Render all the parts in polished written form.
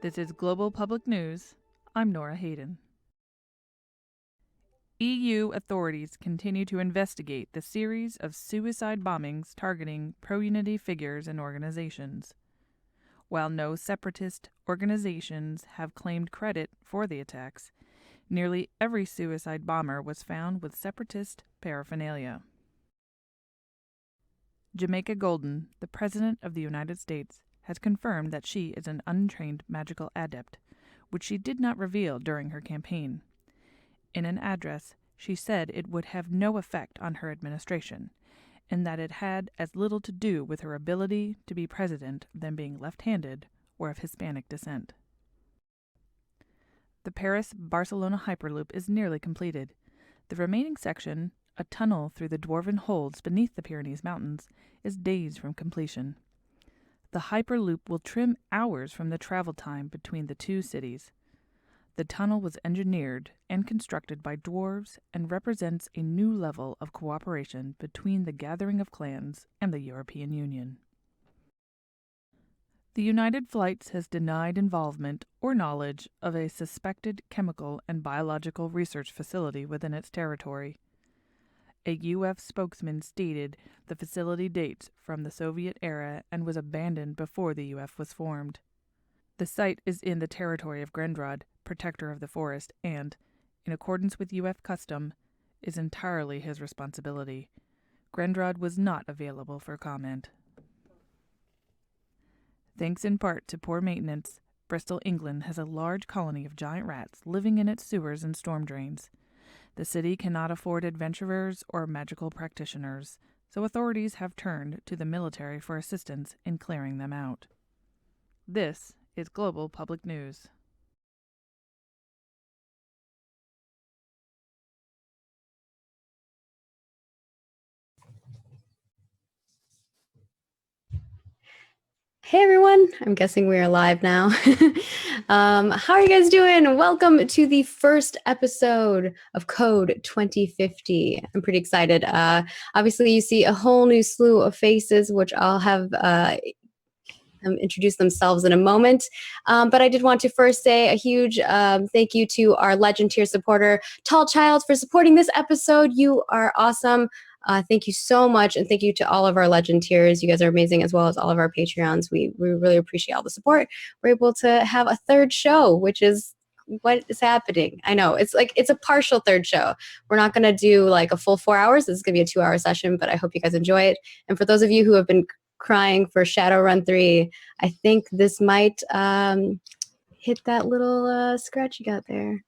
This is Global Public News. I'm Nora Hayden. EU authorities continue to investigate the series of suicide bombings targeting pro-unity figures and organizations. While no separatist organizations have claimed credit for the attacks, nearly every suicide bomber was found with separatist paraphernalia. Jamaica Golden, the President of the United States, has confirmed that she is an untrained magical adept, which she did not reveal during her campaign. In an address, she said it would have no effect on her administration, and that it had as little to do with her ability to be president than being left-handed or of Hispanic descent. The Paris-Barcelona Hyperloop is nearly completed. The remaining section, a tunnel through the dwarven holds beneath the Pyrenees Mountains, is days from completion. The Hyperloop will trim hours from the travel time between the two cities. The tunnel was engineered and constructed by dwarves and represents a new level of cooperation between the gathering of clans and the European Union. The United Flights has denied involvement or knowledge of a suspected chemical and biological research facility within its territory. A UF spokesman stated the facility dates from the Soviet era and was abandoned before the UF was formed. The site is in the territory of Grendrod, protector of the forest, and, in accordance with UF custom, is entirely his responsibility. Grendrod was not available for comment. Thanks in part to poor maintenance, Bristol, England has a large colony of giant rats living in its sewers and storm drains. The city cannot afford adventurers or magical practitioners, so authorities have turned to the military for assistance in clearing them out. This is Global Public News. Hey everyone, I'm guessing we are live now. How are you guys doing? Welcome to the first episode of Code 2050. I'm pretty excited. Obviously, you see a whole new slew of faces, which I'll have introduce themselves in a moment. But I did want to first say a huge thank you to our Legend tier supporter, Tall Child, for supporting this episode. You are awesome. Thank you so much, and thank you to all of our Legend tiers. You guys are amazing, as well as all of our Patreons. We really appreciate all the support. We're able to have a third show, which is what is happening. I know it's a partial third show. We're not going to do like a full 4 hours. This is going to be a 2-hour session, but I hope you guys enjoy it. And for those of you who have been crying for Shadowrun 3, I think this might hit that little scratch you got there.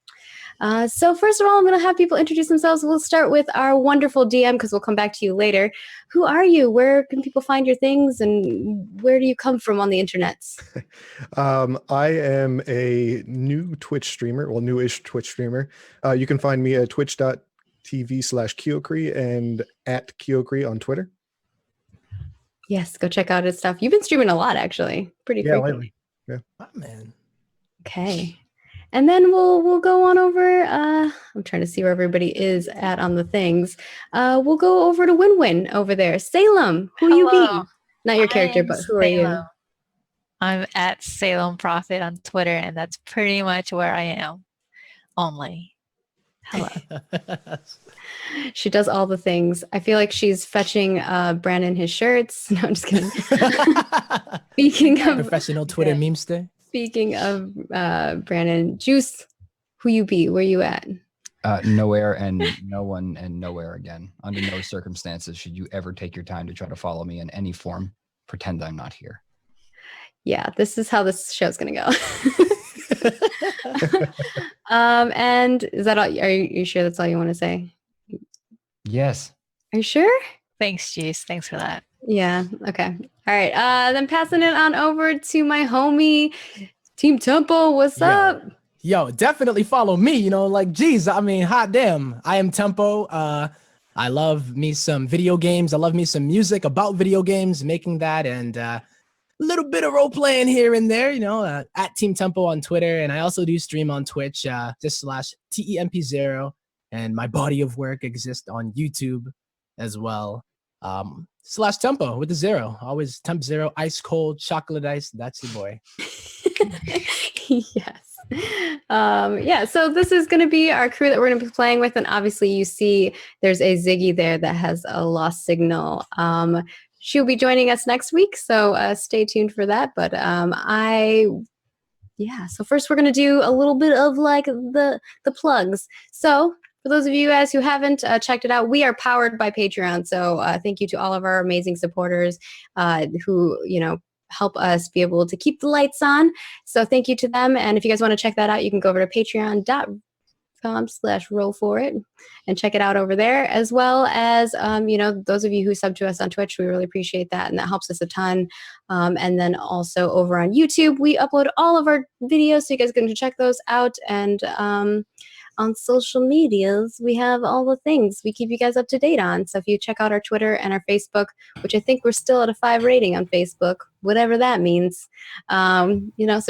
So first of all, I'm going to have people introduce themselves. We'll start with our wonderful DM, because we'll come back to you later. Who are you? Where can people find your things? And where do you come from on the internets? I am a new Twitch streamer, well, newish Twitch streamer. You can find me at twitch.tv/Kyokri and at Kyokri on Twitter. Yes, go check out his stuff. You've been streaming a lot, actually. Pretty freaky. Lately. Yeah. Oh, man. Okay. And then we'll go on over. I'm trying to see where everybody is at on the things. We'll go over to Win-Win over there. Salem, who you be? Not your character, but who Salem. are you? I'm at Salem Prophet on Twitter, and that's pretty much where I am. Only. Hello. She does all the things. I feel like she's fetching Brandon his shirts. No, I'm just kidding. Speaking of Professional Twitter memester. Speaking of Brandon, Juice, who you be? Where you at? Nowhere and no one and nowhere again. Under no circumstances should you ever take your time to try to follow me in any form. pretend I'm not here. Yeah, this is how this show's gonna go. And is that all? Are you sure that's all you want to say? Yes. Are you sure? Thanks, Juice. Thanks for that. Yeah. Okay. All right. Then passing it on over to my homie, Team Tempo. What's up? Yo, definitely follow me. You know, like, geez, I mean, hot damn. I am Tempo. I love me some video games. I love me some music about video games, making that, and a little bit of role playing here and there. You know, at Team Tempo on Twitter, and I also do stream on Twitch, just /TEMP0, and my body of work exists on YouTube as well. /Tempo with the 0. Always Temp 0, ice cold, chocolate ice. That's your boy. Yes. Yeah, so this is going to be our crew that we're going to be playing with, and obviously you see there's a Ziggy there that has a lost signal. She'll be joining us next week, so stay tuned for that. But so first we're going to do a little bit of like the plugs. So for those of you guys who haven't checked it out, we are powered by Patreon. So thank you to all of our amazing supporters who, help us be able to keep the lights on. So thank you to them. And if you guys want to check that out, you can go over to patreon.com/Roll4It and check it out over there, as well as, those of you who sub to us on Twitch, we really appreciate that. And that helps us a ton. And then also over on YouTube, we upload all of our videos. So you guys can check those out. And on social medias, we have all the things we keep you guys up to date on. So if you check out our Twitter and our Facebook, which I think we're still at a 5 rating on Facebook, whatever that means, so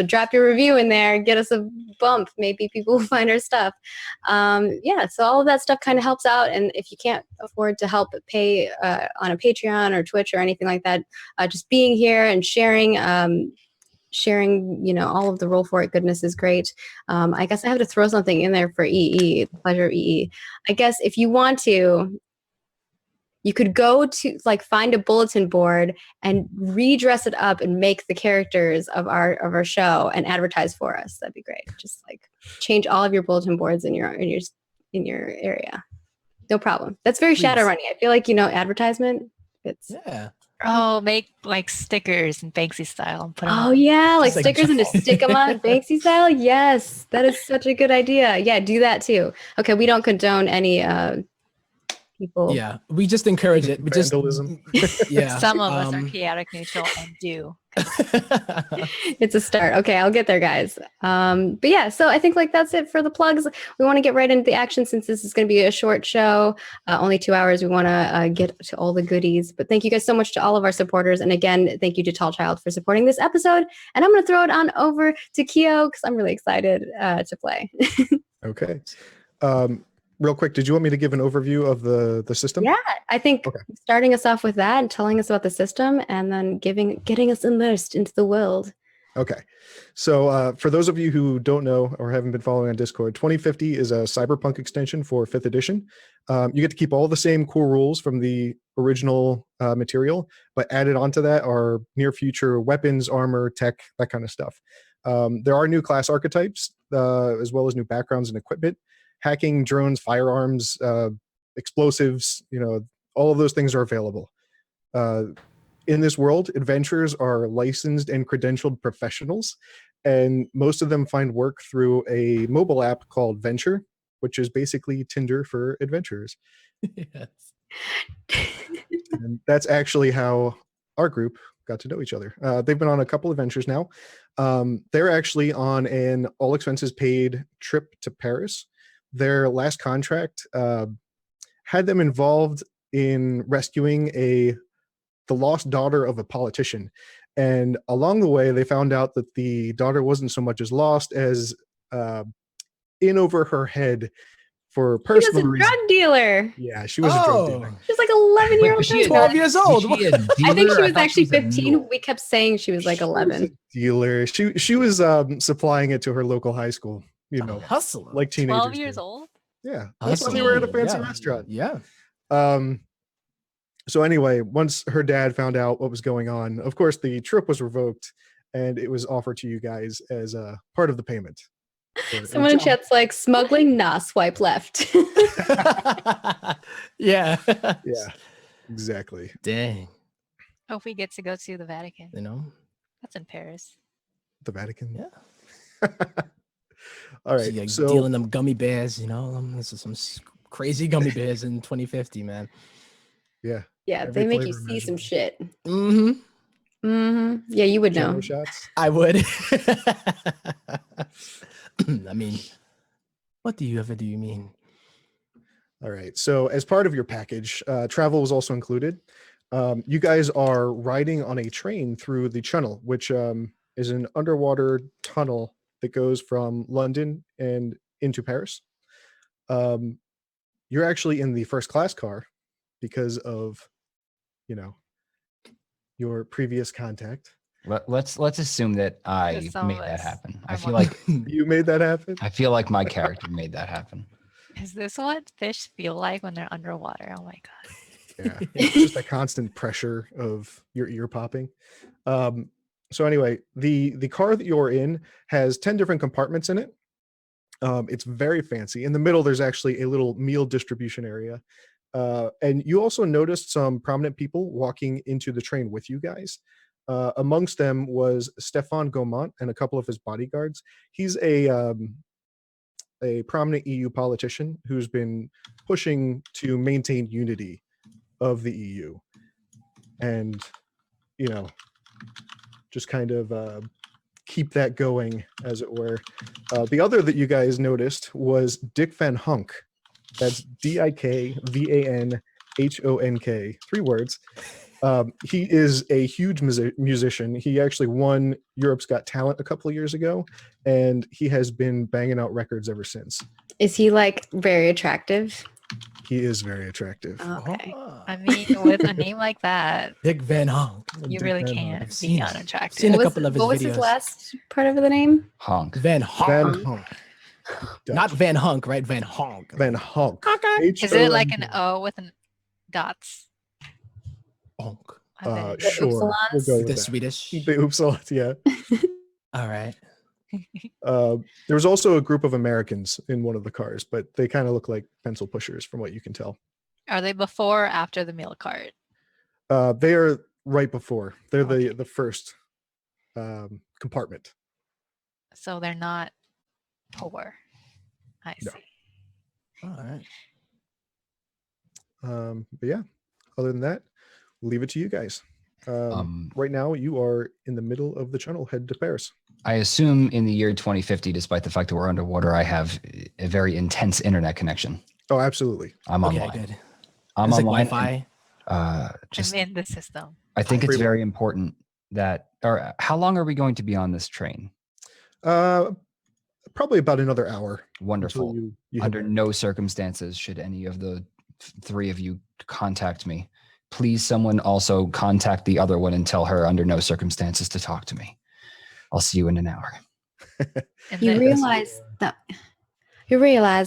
drop your review in there, get us a bump. Maybe people will find our stuff. So all of that stuff kind of helps out. And if you can't afford to help pay on a Patreon or Twitch or anything like that, just being here and sharing, all of the Roll4It goodness is great. I guess I have to throw something in there for EE, the pleasure of EE. I guess if you want to, you could go to find a bulletin board and redress it up and make the characters of our show and advertise for us. That'd be great. Just change all of your bulletin boards in your area. No problem. That's very Shadowrunny. I feel like advertisement. Oh, make stickers in Banksy style and put them. Oh yeah, stickers and just stick them on Banksy style. Yes, that is such a good idea. Yeah, do that too. Okay, we don't condone any people. Yeah, we just encourage it. We just yeah. Some of us are chaotic neutral and do. It's a start. Okay, I'll get there, guys. But yeah, so I think that's it for the plugs. We want to get right into the action since this is going to be a short show, only 2 hours. We want to get to all the goodies. But thank you guys so much to all of our supporters, and again, thank you to Tall Child for supporting this episode. And I'm going to throw it on over to Keo because I'm really excited to play. Okay. Real quick, did you want me to give an overview of the system? Yeah, I think starting us off with that and telling us about the system and then getting us immersed into the world. Okay. So for those of you who don't know or haven't been following on Discord, 2050 is a Cyberpunk extension for 5th edition. You get to keep all the same cool rules from the original material, but added onto that are near future weapons, armor, tech, that kind of stuff. There are new class archetypes, as well as new backgrounds and equipment. Hacking, drones, firearms, explosives, all of those things are available. In this world, adventurers are licensed and credentialed professionals, and most of them find work through a mobile app called Venture, which is basically Tinder for adventurers. Yes. And that's actually how our group got to know each other. They've been on a couple of ventures now. They're actually on an all expenses paid trip to Paris. Their last contract had them involved in rescuing the lost daughter of a politician. And along the way, they found out that the daughter wasn't so much as lost as in over her head for personal reasons. She was a drug dealer. Yeah, she was a drug dealer. She was 11-year-old. She was 12 years old. I think she was actually 15. We kept saying she was 11. Dealer. She was supplying it to her local high school. Hustler. Like teenagers. 12 years old? Yeah. That's when they were at a fancy restaurant. Yeah. So anyway, once her dad found out what was going on, of course, the trip was revoked and it was offered to you guys as a part of the payment. Someone in chat's smuggling, nah, swipe left. Yeah. Yeah, exactly. Dang. Hope we get to go to the Vatican. You know? That's in Paris. The Vatican. Yeah. All See, right. like, So dealing them gummy bears, you know? This is some crazy gummy bears in 2050, man. yeah, Yeah, every they make you flavor see some imaginable. shit. Mm-hmm. Yeah, you would know. Jello shots. I would. I mean, what do you mean? All right. So as part of your package, travel was also included. You guys are riding on a train through the Channel, which is an underwater tunnel that goes from London and into Paris. You're actually in the first class car because of, your previous contact. Let's assume that I some made of that us happen. I are feel more- like You made that happen. I feel like my character made that happen. Is this what fish feel like when they're underwater? Oh my god. Yeah, it's just a constant pressure of your ear popping. So anyway, the car that you're in has 10 different compartments in it. It's very fancy. In the middle, there's actually a little meal distribution area. And you also noticed some prominent people walking into the train with you guys. Amongst them was Stefan Gaumont and a couple of his bodyguards. He's a prominent EU politician who's been pushing to maintain unity of the EU, and just kind of keep that going, as it were. The other that you guys noticed was Dick Van Honk. That's DIKVANHONK, 3 words. He is a huge musician. He actually won Europe's Got Talent a couple of years ago, and he has been banging out records ever since. Is he like very attractive? He is very attractive. Okay. I mean, with a name like that, Dick Van Honk. you Dick really Van can't Honk. be Seen a unattractive. couple of his What was videos. his last part of the name? Honk. Van Van Honk. Honk. Not Van Hunk, right? Van Honk. Van Honk. Is it like an H-O-N-K. O with an dots? Honk. And then Sure. We'll Upsilons? go with The that. Swedish. The upsilons, yeah. All right. There was also a group of Americans in one of the cars, but they kind of look like pencil pushers from what you can tell. Are they before or after the meal cart? They are right before. They're Okay. the first compartment. So they're not poor. I No. see. All right. But yeah, other than that, we'll leave it to you guys. Right now, you are in the middle of the channel, head to Paris. I assume in the year 2050, despite the fact that we're underwater, I have a very intense internet connection. Oh, absolutely. I'm Okay, online. good. I'm It's like online. Wi-Fi. Just, I'm in the system. I think it's Pretty very important that, or how long are we going to be on this train? Probably about another hour. Wonderful. Until you hit Under there. no circumstances should any of the 3 of you contact me. Please, someone also contact the other one and tell her under no circumstances to talk to me. I'll see you in an hour. And You then- realize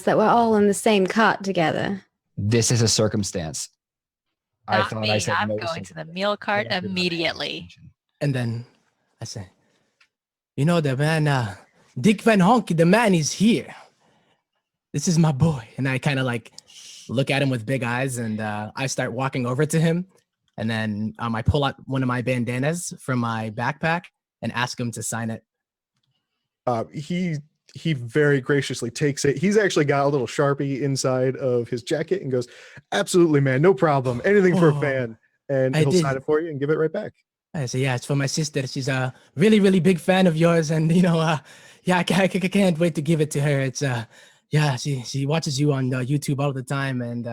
that we're all in the same cart together. This is a circumstance. Not me. I'm no going to the meal cart You're not paying immediately. attention. And then I say, the man, Dick Van Honk, the man is here. This is my boy. And I kind of like look at him with big eyes, and I start walking over to him. And then I pull out one of my bandanas from my backpack and ask him to sign it. He very graciously takes it. He's actually got a little Sharpie inside of his jacket and goes, "Absolutely, man, no problem. Anything for a Oh, fan." And I he'll did. sign it for you and give it right back. I say, yeah, it's for my sister. She's a really, really big fan of yours. And, yeah, I can't wait to give it to her. It's, yeah, she watches you on YouTube all the time, and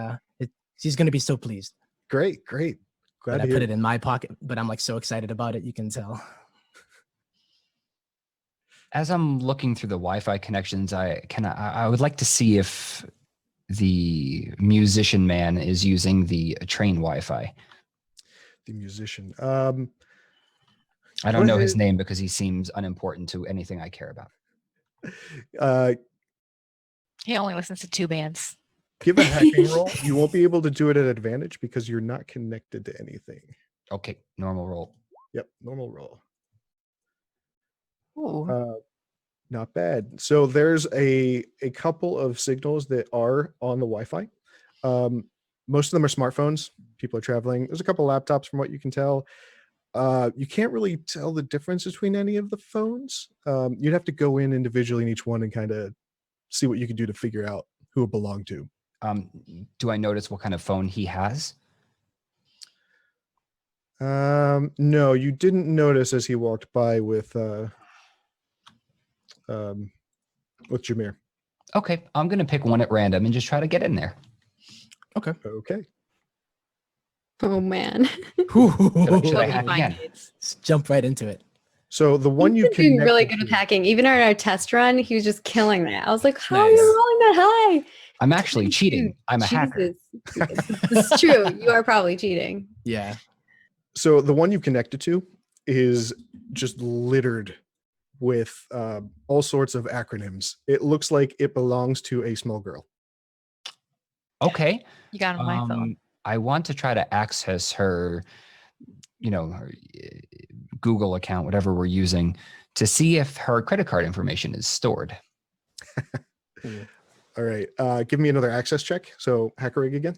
she's going to be so pleased. Great. But Glad I to hear put it in my pocket, but I'm like so excited about it. You can tell. As I'm looking through the Wi-Fi connections, I would like to see if the musician man is using the train Wi-Fi. The musician. I don't know his name because he seems unimportant to anything I care about. He only listens to 2 bands. Give a hacking roll. You won't be able to do it at advantage because you're not connected to anything. Okay, normal roll. Yep, normal roll. Ooh. Not bad. So there's a couple of signals that are on the Wi-Fi. Most of them are smartphones. People are traveling. There's a couple laptops from what you can tell. You can't really tell the difference between any of the phones. You'd have to go in individually in each one and kind of see what you can do to figure out who it belonged to. Do I notice what kind of phone he has? No, you didn't notice as he walked by with Jameer. Okay, I'm gonna pick one at random and just try to get in there. Okay. Oh man. Should I hack Fine, again? kids. Let's jump right into it. So the one you He's been doing really connected good with to- hacking. Even on our test run, he was just killing that. I was like, how are Nice. you rolling that high? I'm actually cheating. I'm a hacker. This is true. You are probably cheating. Yeah. So the one you connected to is just littered with all sorts of acronyms. It looks like it belongs to a small girl. Okay. You got on my phone. I want to try to access her, her Google account, whatever we're using, to see if her credit card information is stored. All right. Give me another access check. So hacker rig again.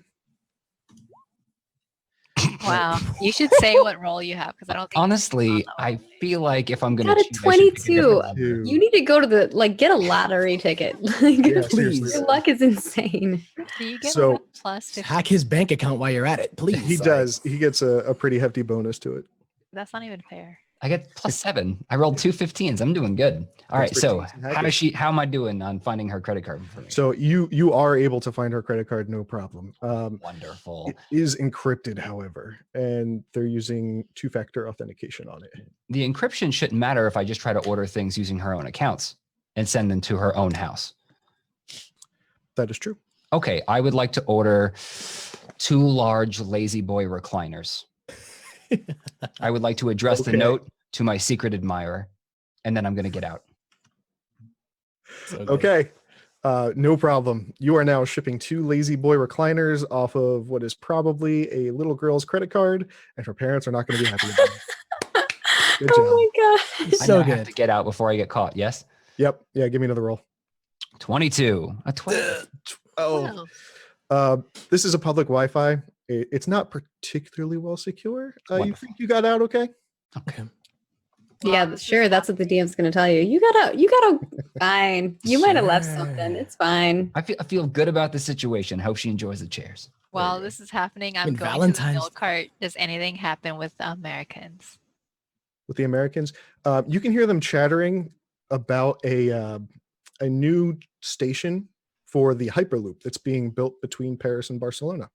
Wow. You should say what role you have because I don't think. Honestly, I feel like if I'm going Got to a cheat, I should pick a 22. different number. You need to go to get a lottery ticket. Yeah, seriously. Your luck is insane. Do you get So- like a plus 50? Hack his bank account while you're at it, please. He does. He gets a pretty hefty bonus to it. That's not even fair. I get +7. I rolled 2 15s. I'm doing good. All right. So Expertise in how am I doing on finding her credit card information? So you are able to find her credit card, no problem. Wonderful. It is encrypted, however, and they're using two-factor authentication on it. The encryption shouldn't matter if I just try to order things using her own accounts and send them to her own house. That is true. Okay, I would like to order 2 large lazy boy recliners. I would like to address the Okay. note to my secret admirer, and then I'm going to get out. So good. Okay. No problem. You are now shipping 2 lazy boy recliners off of what is probably a little girl's credit card, and her parents are not going to be happy about it. Good job. Oh my gosh. I So now have good. to get out before I get caught. Yes. Yep. Yeah. Give me another roll. 22. A 12. Oh. Whoa. This is a public Wi-Fi. It's not particularly well secure. You Wonderful. think you got out okay? Okay. Yeah, Wow, sure. That's what the DM's going to tell you. You gotta fine. You might have left something. Sure. It's fine. I feel good about the situation. Hope she enjoys the chairs. While this is happening, I'm mean, going to the Valentine's- milk cart. Does anything happen with Americans? With the Americans, you can hear them chattering about a new station for the Hyperloop that's being built between Paris and Barcelona.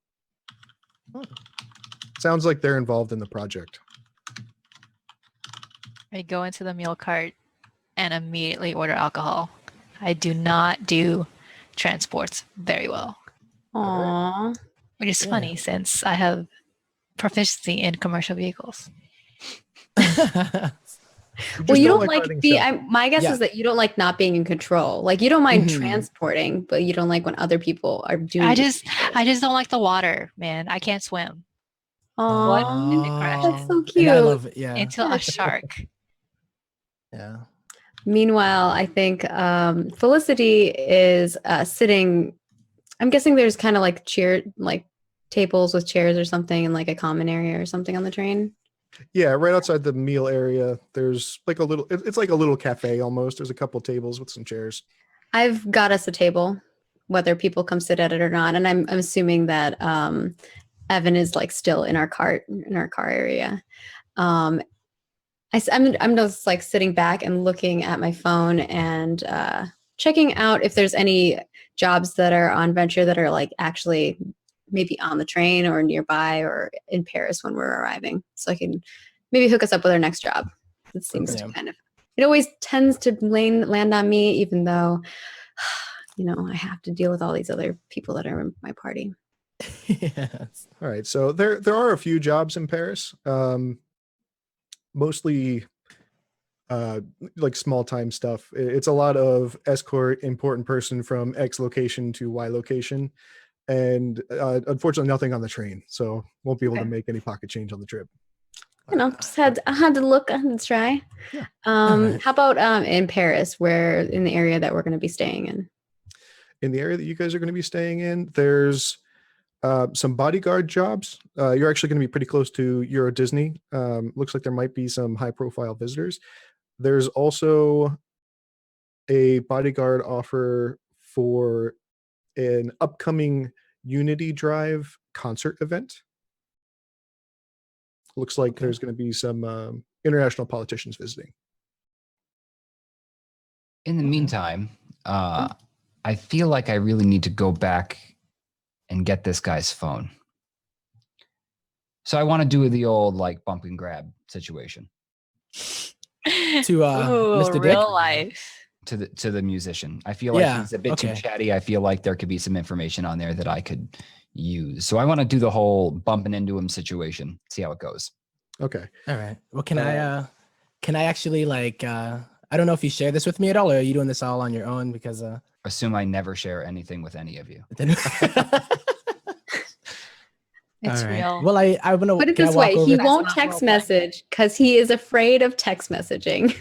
Sounds like they're involved in the project. I go into the meal cart and immediately order alcohol. I do not do transports very well, Aww. which is Yeah. funny since I have proficiency in commercial vehicles. Well, you don't riding like be. shotgun. My guess Yeah. is that you don't like not being in control. Like you don't mind Mhm. transporting, but you don't like when other people are doing. I just don't like the water, man. I can't swim Aww. in the crash. That's so And I cute. love it. Yeah. until a shark. Yeah. Meanwhile, I think Felicity is sitting. I'm guessing there's kind of like tables with chairs or something in like a common area or something on the train. Yeah, right outside the meal area, there's like a little. It's like a little cafe almost. There's a couple tables with some chairs. I've got us a table, whether people come sit at it or not, and I'm assuming that Evan is like still in our car area. I'm just like sitting back and looking at my phone and checking out if there's any jobs that are on Venture that are like actually maybe on the train or nearby or in Paris when we're arriving, so I can maybe hook us up with our next job. It seems to Yeah. kind of, it always tends to land on me, even though I have to deal with all these other people that are in my party. Yes. All right, so there are a few jobs in Paris, mostly like small time stuff. It's a lot of escort, important person from X location to Y location, and unfortunately nothing on the train, so won't be able to Okay. make any pocket change on the trip. I had to look and try. Yeah. Alright. How about in Paris, where in the area that we're going to be staying in? In the area that you guys are going to be staying in, there's some bodyguard jobs. You're actually going to be pretty close to Euro Disney. Looks like there might be some high-profile visitors. There's also a bodyguard offer for an upcoming Unity Drive concert event. Looks like there's going to be some international politicians visiting. In the meantime, I feel like I really need to go back and get this guy's phone. So I want to do the old like bump and grab situation To Ooh, Mr. Dick? real life. to the musician. I feel like Yeah, he's a bit too okay. chatty. I feel like there could be some information on there that I could use. So I want to do the whole bumping into him situation. See how it goes. Okay. All right. Well, can I actually like I don't know if you share this with me at all, or are you doing this all on your own? Because Assume I never share anything with any of you. then It's all right. real. Well, I'm gonna Put it can I this walk way, over he to- won't not text roleplay. message because he is afraid of text messaging.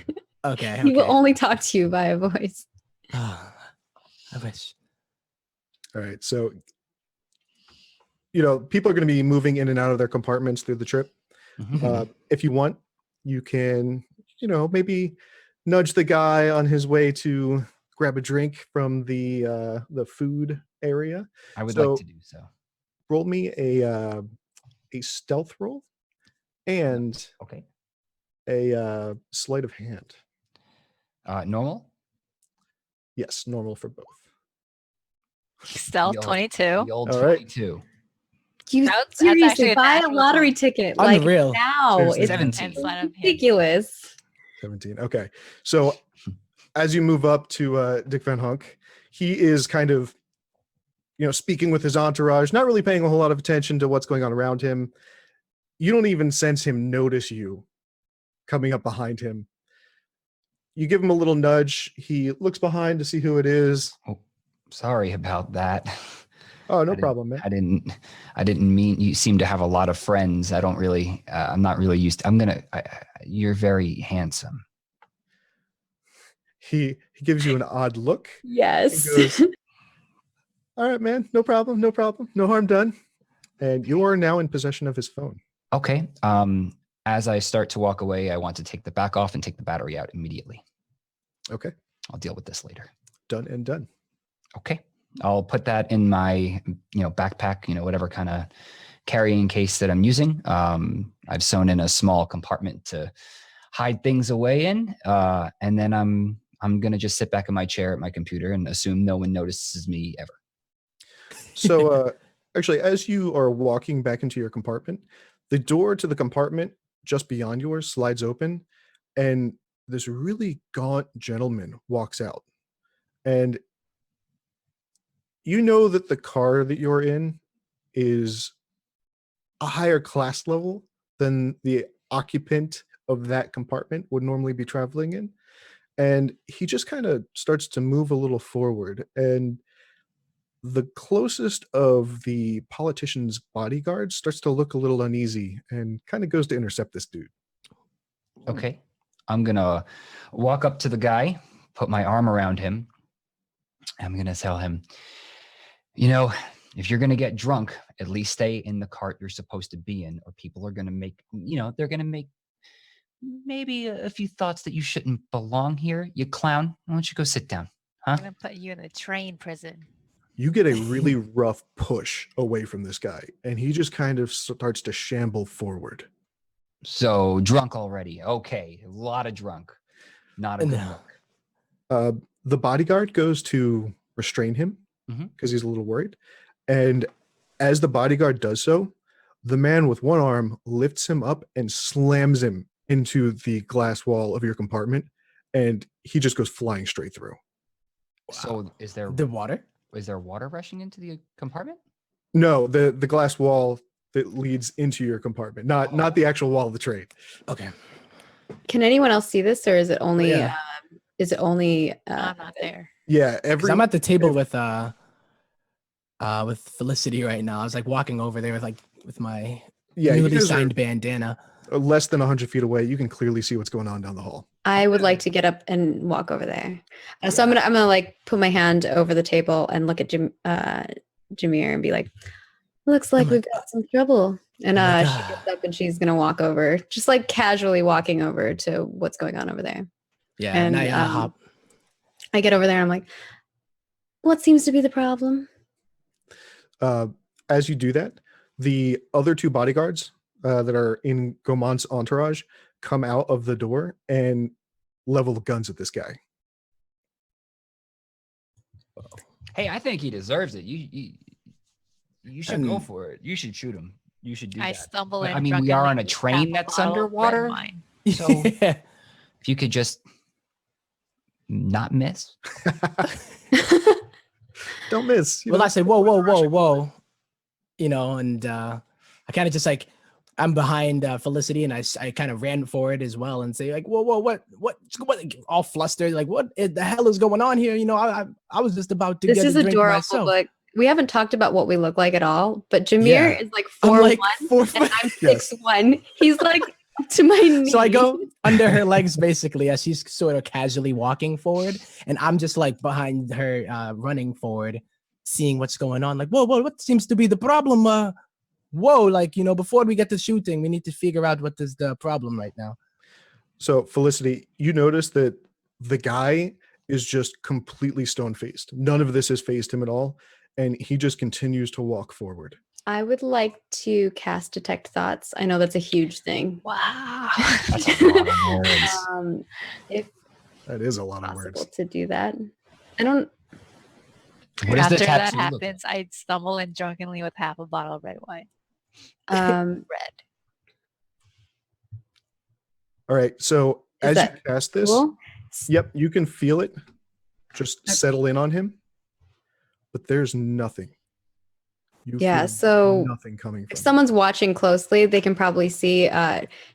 Okay. He will okay. only talk to you via voice. I wish. All right. So, people are going to be moving in and out of their compartments through the trip. If you want, you can, maybe nudge the guy on his way to grab a drink from the food area. I would So- like to do so. Roll me a stealth roll and Okay. a sleight of hand. Normal? Yes, normal for both. Stealth The old- 22. The old All right. 22. You That's seriously actually a buy a natural lottery 20. ticket Unreal. like now. Seriously. It's 17. And sleight of hand. ridiculous. 17. Okay. So as you move up to Dick Van Hunk, he is kind of, speaking with his entourage, not really paying a whole lot of attention to what's going on around him. You don't even sense him notice you coming up behind him. You give him a little nudge. He looks behind to see who it is. Sorry about that. Oh, no I didn't- problem, man. I didn't mean, you seem to have a lot of friends. I don't really, I'm not really used to, you're very handsome. He gives you an odd look. Yes. He goes, all right, man, no problem, no harm done. And you are now in possession of his phone. Okay. As I start to walk away, I want to take the back off and take the battery out immediately. Okay, I'll deal with this later. done and done. Okay. I'll put that in my, backpack, whatever kind of carrying case that I'm using. I've sewn in a small compartment to hide things away in. And then I'm going to just sit back in my chair at my computer and assume no one notices me ever. So actually, as you are walking back into your compartment, the door to the compartment just beyond yours slides open, and this really gaunt gentleman walks out. And you know that the car that you're in is a higher class level than the occupant of that compartment would normally be traveling in. And he just kind of starts to move a little forward, and the closest of the politician's bodyguards starts to look a little uneasy and kind of goes to intercept this dude. Okay. I'm going to walk up to the guy, put my arm around him. I'm going to tell him, if you're going to get drunk, at least stay in the cart you're supposed to be in, or people are going to make, they're going to make maybe a few thoughts that you shouldn't belong here. You clown. Why don't you go sit down? I'm going to put you in a train prison. You get a really rough push away from this guy, and he just kind of starts to shamble forward. So drunk already. Okay. A lot of drunk. Not a good No. look. The bodyguard goes to restrain him because he's a little worried. And as the bodyguard does so, the man with one arm lifts him up and slams him into the glass wall of your compartment, and he just goes flying straight through. So is there water? water rushing into the compartment? No, the glass wall that leads into your compartment, not the actual wall of the train. Okay. Can anyone else see this, or is it only? Yeah. Is it only? I'm not there. Yeah, 'Cause I'm at the table with Felicity right now. I was like walking over there with my yeah, you newly guys signed bandana. are less than 100 feet away. You can clearly see what's going on down the hall. I would like to get up and walk over there. So I'm gonna like put my hand over the table and look at Jameer and be like, Looks like Oh my we've got some trouble. And Oh my she God. gets up and she's gonna walk over, just like casually walking over to what's going on over there. Yeah, and I hop. I get over there and I'm like, what seems to be the problem? As you do that, the other two bodyguards that are in Gaumond's entourage come out of the door and level guns at this guy. Hey, I think he deserves it. You should go for it. You should shoot him. You should do I that. stumble But, in. I mean, we are on drunkenly a with train half a that's bottle of red underwater. wine. So Yeah. if you could just not miss. Don't miss. Well, I say, whoa. And I kind of just like, I'm behind Felicity, and I kind of ran for it as well and say like, whoa, what, all flustered, like what the hell is going on here? I was just about to This get is a drink adorable, myself. but we haven't talked about what we look like at all. But Jameer Yeah. is like I'm 4'1", like 4'1". and I'm Yes. 6'1". He's like to my knee. So I go under her legs basically as she's sort of casually walking forward, and I'm just like behind her, running forward, seeing what's going on. Like, whoa, what seems to be the problem? Whoa, like, before we get to shooting, we need to figure out what is the problem right now. So Felicity, you notice that the guy is just completely stone-faced. None of this has phased him at all, and he just continues to walk forward. I would like to cast Detect Thoughts. I know that's a huge thing. Wow. That's a lot of words. If That is a lot of possible words. to do that. I don't. What is the After that tattoo look happens, I'd stumble in drunkenly with half a bottle of red wine. Um, Red. All right, so Is as you that cast this, cool? yep, you can feel it just settle in on him, but there's nothing. You Yeah, feel so nothing coming from If him. someone's watching closely, they can probably see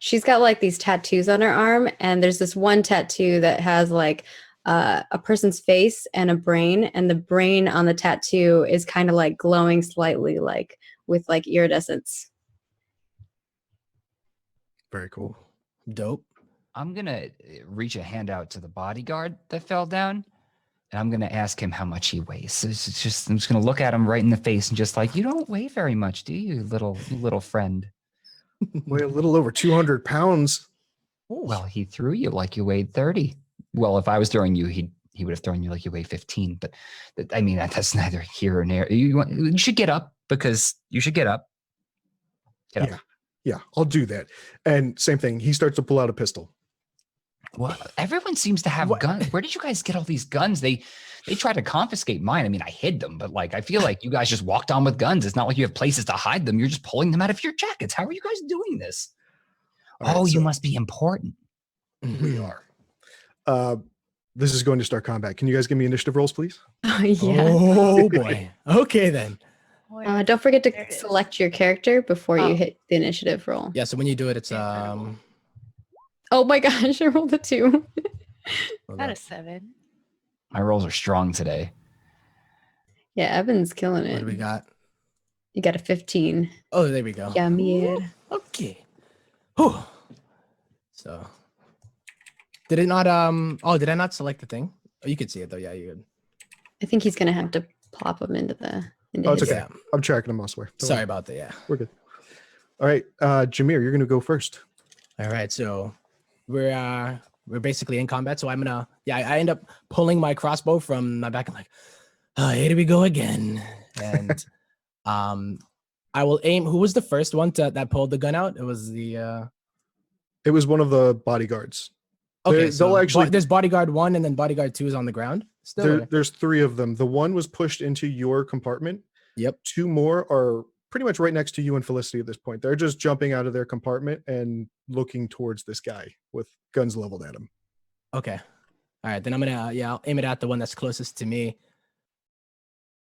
she's got like these tattoos on her arm, and there's this one tattoo that has like a person's face and a brain, and the brain on the tattoo is kind of like glowing slightly, like with like iridescence. Very cool. Dope. I'm going to reach a hand out to the bodyguard that fell down, and I'm going to ask him how much he weighs. So I'm just going to look at him right in the face and just like, you don't weigh very much, do you, little friend? Weigh a little over 200 pounds. Well, he threw you like you weighed 30. Well, if I was throwing you, he would have thrown you like you weigh 15. But I mean, that's neither here or there. You should get up because you should get up. Get up. Yeah, I'll do that. And same thing, he starts to pull out a pistol. Well, everyone seems to have guns. Where did you guys get all these guns? They tried to confiscate mine. I mean, I hid them, but like I feel like you guys just walked on with guns. It's not like you have places to hide them. You're just pulling them out of your jackets. How are you guys doing this? All right, you so must be important. we are. This is going to start combat. Can you guys give me initiative rolls, please? Yeah. Oh boy. Okay then. Don't forget There to it is. select your character before you hit the initiative roll. Yeah. So when you do it, it's Oh my gosh, I rolled a 2. Not a 7. My rolls are strong today. Yeah, Evan's killing what it. do we got? You got a 15. Oh, there we go. Yeah, Mir. Okay. Whew. So did it not did I not select the thing? Oh, you could see it though. Yeah, you could. I think he's gonna have to plop him into Oh, it's his- okay. I'm tracking them elsewhere. Don't Sorry worry. about that. Yeah. We're good. All right, Jameer, you're going to go first. All right. So we're basically in combat. So I'm gonna I end up pulling my crossbow from my back. I'm like, oh, here we go again. And I will aim. Who was the first one that pulled the gun out? It was the It was one of the bodyguards. okay. They'll actually. There's bodyguard 1 and then bodyguard 2 is on the ground still. There's 3 of them. The one was pushed into your compartment. Yep. 2 more are pretty much right next to you and Felicity at this point. They're just jumping out of their compartment and looking towards this guy with guns leveled at him. Okay. All right. Then I'm gonna I'll aim it at the one that's closest to me.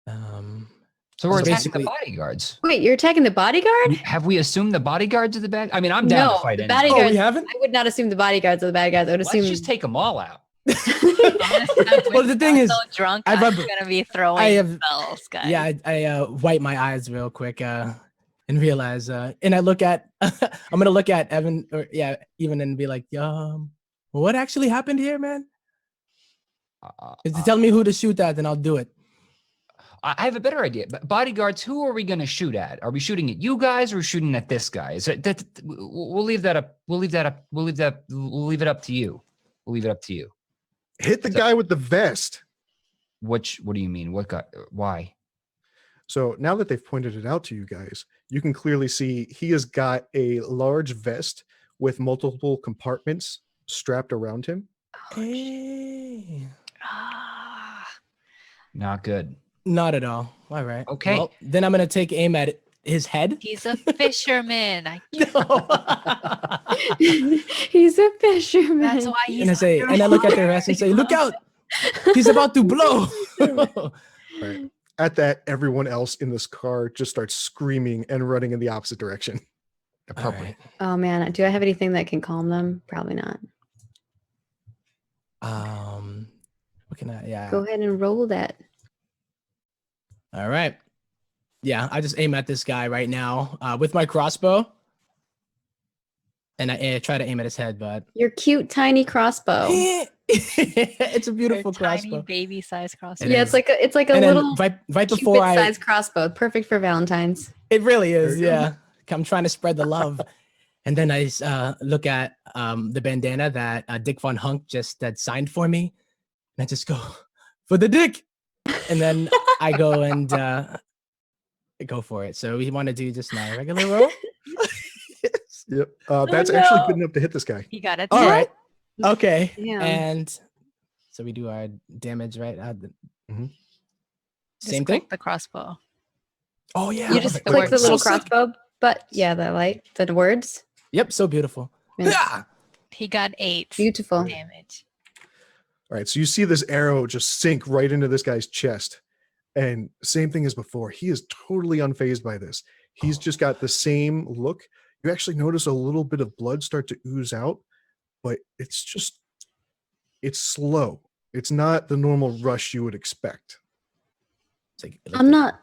So we're So attacking basically- the bodyguards. Wait, you're attacking the bodyguard? Have we assomed the bodyguards are the bad? I mean, I'm down No, to fight the anyone. bodyguards- Oh, we haven't. I would not assume the bodyguards are the bad guys. I would Let's assume just take them all out. Well, the thing is, so drunk, I've I'm rub- gonna be throwing I have- spells, guys. Yeah, I wipe my eyes real quick and realize and I look at I'm gonna look at Evan or even and be like, what actually happened here, man? If you tell me who to shoot at, then I'll do it. I have a better idea. Bodyguards, who are we going to shoot at? Are we shooting at you guys or shooting at this guy? Is it, we'll leave that up. We'll leave it up to you. We'll leave it up to you. Hit the guy with the vest. What do you mean? What guy? Why? So now that they've pointed it out to you guys, you can clearly see he has got a large vest with multiple compartments strapped around him. Hey. Not good. Not at all. All right. Okay. Well, then I'm gonna take aim at his head. He's a fisherman. He's a fisherman. That's why he's. And I say, and I look at the rest and say, "Look out! He's about to blow." Right. At that, everyone else in this car just starts screaming and running in the opposite direction. Appropriate. Oh man, do I have anything that can calm them? Probably not. What can I? Yeah. Go ahead and roll that. All right. Yeah, I just aim at this guy right now with my crossbow, and I try to aim at his head, but Your cute tiny crossbow. it's a beautiful tiny crossbow. baby-sized crossbow. It Yeah, is. it's like a And little then right before Cupid-sized crossbow, perfect for Valentine's. it really is. There you go. Yeah, I'm trying to spread the love, and then I look at the bandana that Dick Von Hunk just signed for me, and I just go for the dick, and then I go and go for it. So we want to do just my regular roll. Yep. That's actually good enough to hit this guy. He got it. All right. Okay. Yeah. And so we do our damage, right? Mhm. Same thing. The crossbow. Oh yeah. You just the click the words. little So sick. crossbow, but yeah, the words. Yep. So beautiful. Yeah. Yeah. He got 8 Beautiful. damage. All right. So you see this arrow just sink right into this guy's chest. And same thing as before. He is totally unfazed by this. He's just got the same look. You actually notice a little bit of blood start to ooze out, but it's slow. It's not the normal rush you would expect. It's like I'm not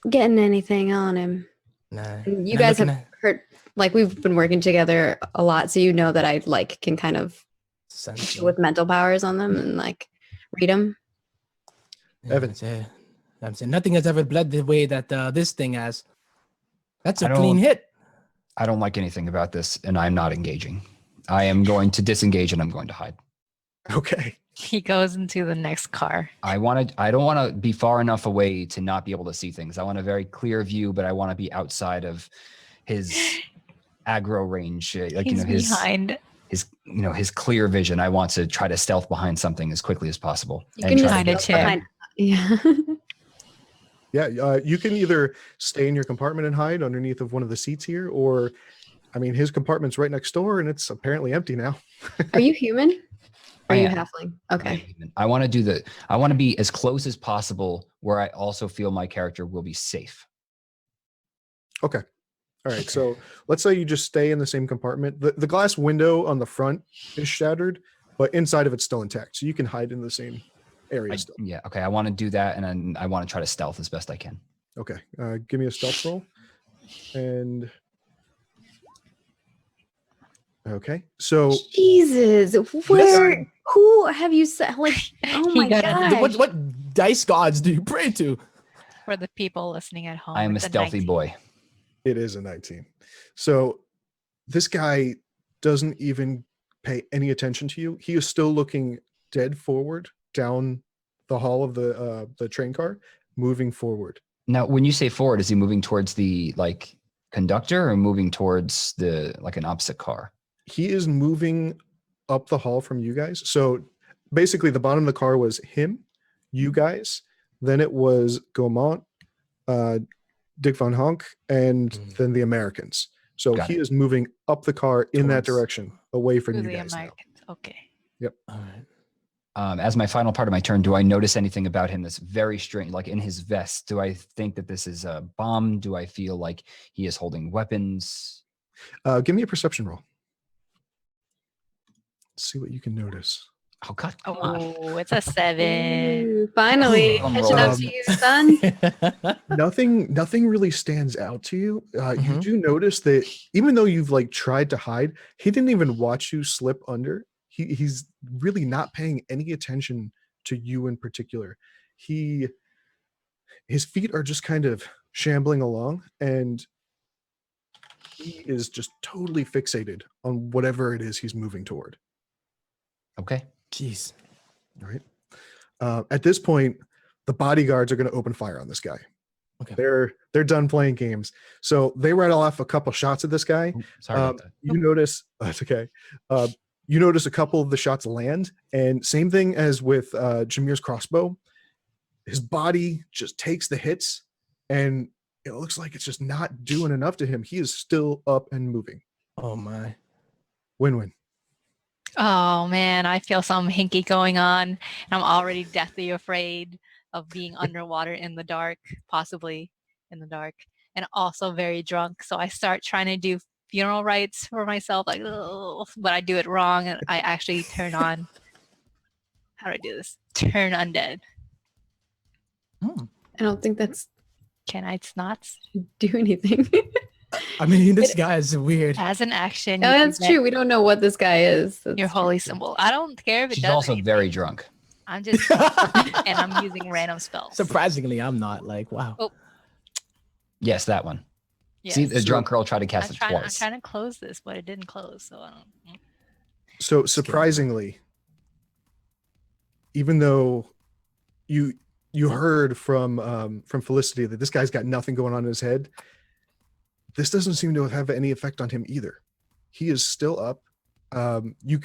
getting anything on him. Nah. You I'm guys looking have heard, like we've been working together a lot, so you know that I like can kind of sense with mental powers on them and like read them. Evan. I'm saying nothing has ever bled the way that this thing has. That's a I clean don't- hit. I don't like anything about this, and I'm not engaging. I am going to disengage, and I'm going to hide. Okay. He goes into the next car. I don't want to be far enough away to not be able to see things. I want a very clear view, but I want to be outside of his aggro range. Like, He's behind. his clear vision. I want to try to stealth behind something as quickly as possible. You and can try just to Behind a get- chair. Yeah. Yeah. You can either stay in your compartment and hide underneath of one of the seats here, or, I mean, his compartment's right next door and it's apparently empty now. Are you human? Or I are you am. halfling? Okay. I want to be as close as possible where I also feel my character will be safe. Okay. All right. So let's say you just stay in the same compartment. The glass window on the front is shattered, but inside of it's still intact. So you can hide in the same area still. Yeah. Okay. I want to do that. And then I want to try to stealth as best I can. Okay. Give me a stealth roll. And okay. So Jesus, where? Who have you said? Like, oh He my got a- god! What dice gods do you pray to? For the people listening at home. I am a it's stealthy 19. boy. it is a 19. So this guy doesn't even pay any attention to you. He is still looking dead forward down the hall of the train car, moving forward. Now, when you say forward, is he moving towards the conductor or moving towards an opposite car? He is moving up the hall from you guys. So basically the bottom of the car was him, you guys, then it was Gaumont, Dick Von Honk, and then the Americans. So Got he is moving up the car in that Towards- direction, away from To you the guys now. Americans. Okay. All right. As my final part of my turn, do I notice anything about him that's very strange? Like in his vest, do I think that this is a bomb? Do I feel like he is holding weapons? Give me a perception roll. Let's see what you can notice. Oh God, come on. Oh, it's a 7. Ooh, finally, Drum catching up roll. to you, son. Nothing really stands out to you. You Mhm. do notice that even though you've tried to hide, he didn't even watch you slip under. He's really not paying any attention to you in particular. He His feet are just kind of shambling along, and he is just totally fixated on whatever it is he's moving toward. Okay. Jeez. All right. At this point, the bodyguards are going to open fire on this guy. Okay. They're done playing games, so they rattle off a couple shots at this guy. Ooh, sorry about that. You notice that's okay. You notice a couple of the shots land, and same thing as with Jameer's crossbow. His body just takes the hits, and it looks like it's just not doing enough to him. He is still up and moving. Oh my. Win-win. Oh man, I feel some hinky going on, and I'm already deathly afraid of being underwater in the dark, possibly in the dark, and also very drunk. So I start trying to do funeral rites for myself, like, ugh, but I do it wrong, and I actually turn on. How do I do this? Turn undead. I don't think that's Can I not? do anything. I mean, this guy is weird. As an action, No, you that's can true. We don't know what this guy is. get your holy symbol. I don't care if it She's does also anything. very drunk. I'm just and I'm using random spells. Surprisingly, I'm not. Like, wow. Oh. Yes, that one. Yes. See, the drunk girl tried to cast I'm it trying, I'm twice. trying to close this, but it didn't close, so I don't. So surprisingly, even though you heard from Felicity that this guy's got nothing going on in his head, this doesn't seem to have any effect on him either. He is still up. You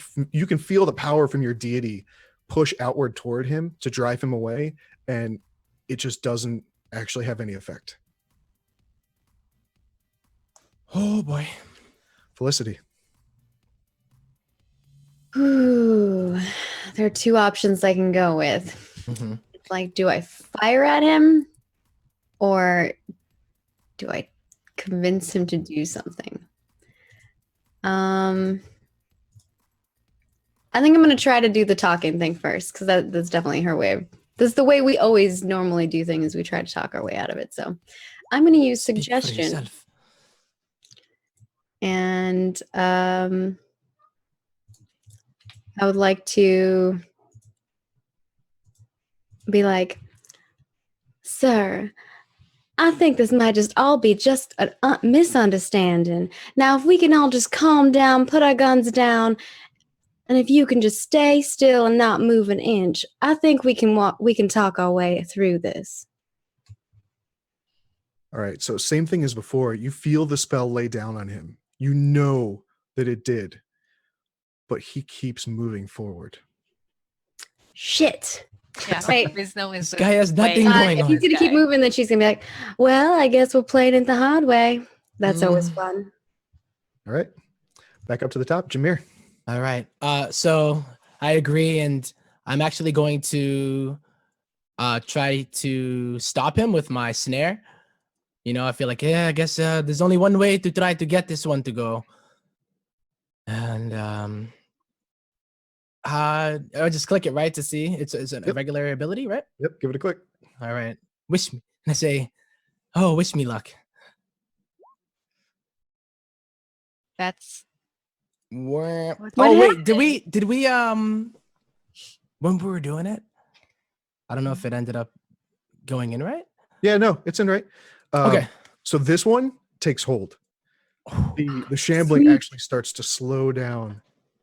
can feel the power from your deity push outward toward him to drive him away, and it just doesn't actually have any effect. Oh boy. Felicity. Ooh, there are two options I can go with. Mm-hmm. Like, do I fire at him, or do I convince him to do something? I think I'm going to try to do the talking thing first, because that's definitely her way. This is the way we always normally do things. We try to talk our way out of it. So I'm going to use suggestion. And I would like to be like, sir, I think this might just all be just a misunderstanding. Now, if we can all just calm down, put our guns down, and if you can just stay still and not move an inch, I think we can talk our way through this. All right, so same thing as before. You feel the spell lay down on him. You know that it did, but he keeps moving forward. Shit. Yeah, Right. there's no This guy has nothing going If on. he's going to keep moving, then she's going to be like, well, I guess we'll play it the hard way. That's always fun. All right, back up to the top. Jameer. All right. So I agree, and I'm actually going to try to stop him with my snare. You know, I feel like, yeah, I guess there's only one way to try to get this one to go. And I'll just click it, right, to see. It's a regular ability, right? Yep, give it a click. All right. Wish me. And I say, oh, wish me luck. That's What What wait, did we when we were doing it? I don't know if it ended up going in right. Yeah, no, it's in right. Okay. So this one takes hold. The shambling Sweet. actually starts to slow down,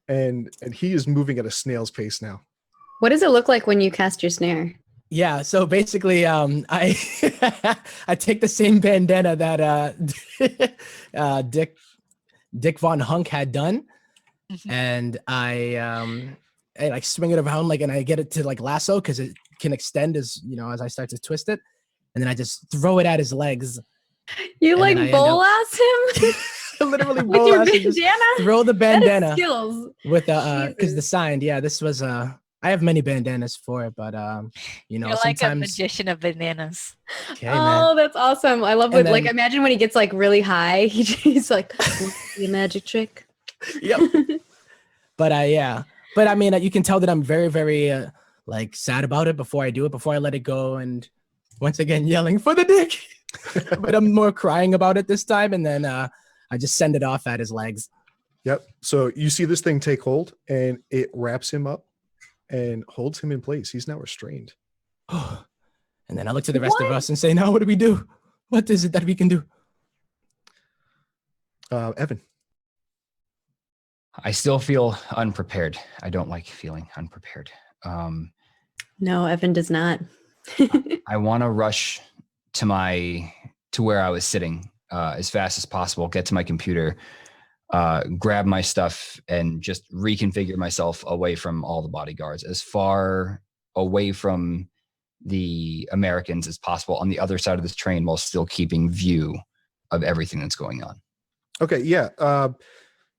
and he is moving at a snail's pace now. What does it look like when you cast your snare? Yeah, so basically I I take the same bandana that Dick Von Hunk had done, and I like swing it around like, and I get it to like lasso because it can extend as as I start to twist it, and then I just throw it at his legs. You And like then I end bowl up- ass him Literally with your bowl-ass and just bandana? throw the That is bandana skills. with because the Jesus. sign. Yeah, this was I have many bandanas for it, but you're like a sometimes magician of bananas. okay, Oh, man. that's awesome. I love And it. Like, then- imagine when he gets like really high, he's like, "What's your magic trick?" Yep. But but I mean, you can tell that I'm very, very like sad about it before I do it, before I let it go, and once again yelling for the dick. But I'm more crying about it this time, and then I just send it off at his legs. Yep. So you see this thing take hold, and it wraps him up and holds him in place. He's now restrained. And then I look to the rest of us and say, now what do we do? What is it that we can do? Evan. I still feel unprepared. I don't like feeling unprepared. No, Evan does not. I want to rush to where I was sitting as fast as possible, get to my computer, grab my stuff, and just reconfigure myself away from all the bodyguards, as far away from the Americans as possible on the other side of this train, while still keeping view of everything that's going on. Okay, yeah.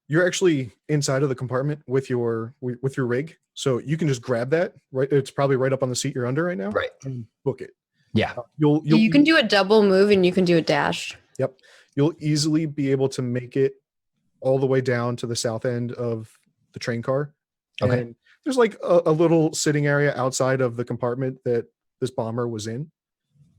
You're actually inside of the compartment with your rig, so you can just grab that. Right, it's probably right up on the seat you're under right now. Right. And book it. Yeah. You can do a double move and you can do a dash. Yep. You'll easily be able to make it all the way down to the south end of the train car. Okay. And there's like a little sitting area outside of the compartment that this bomber was in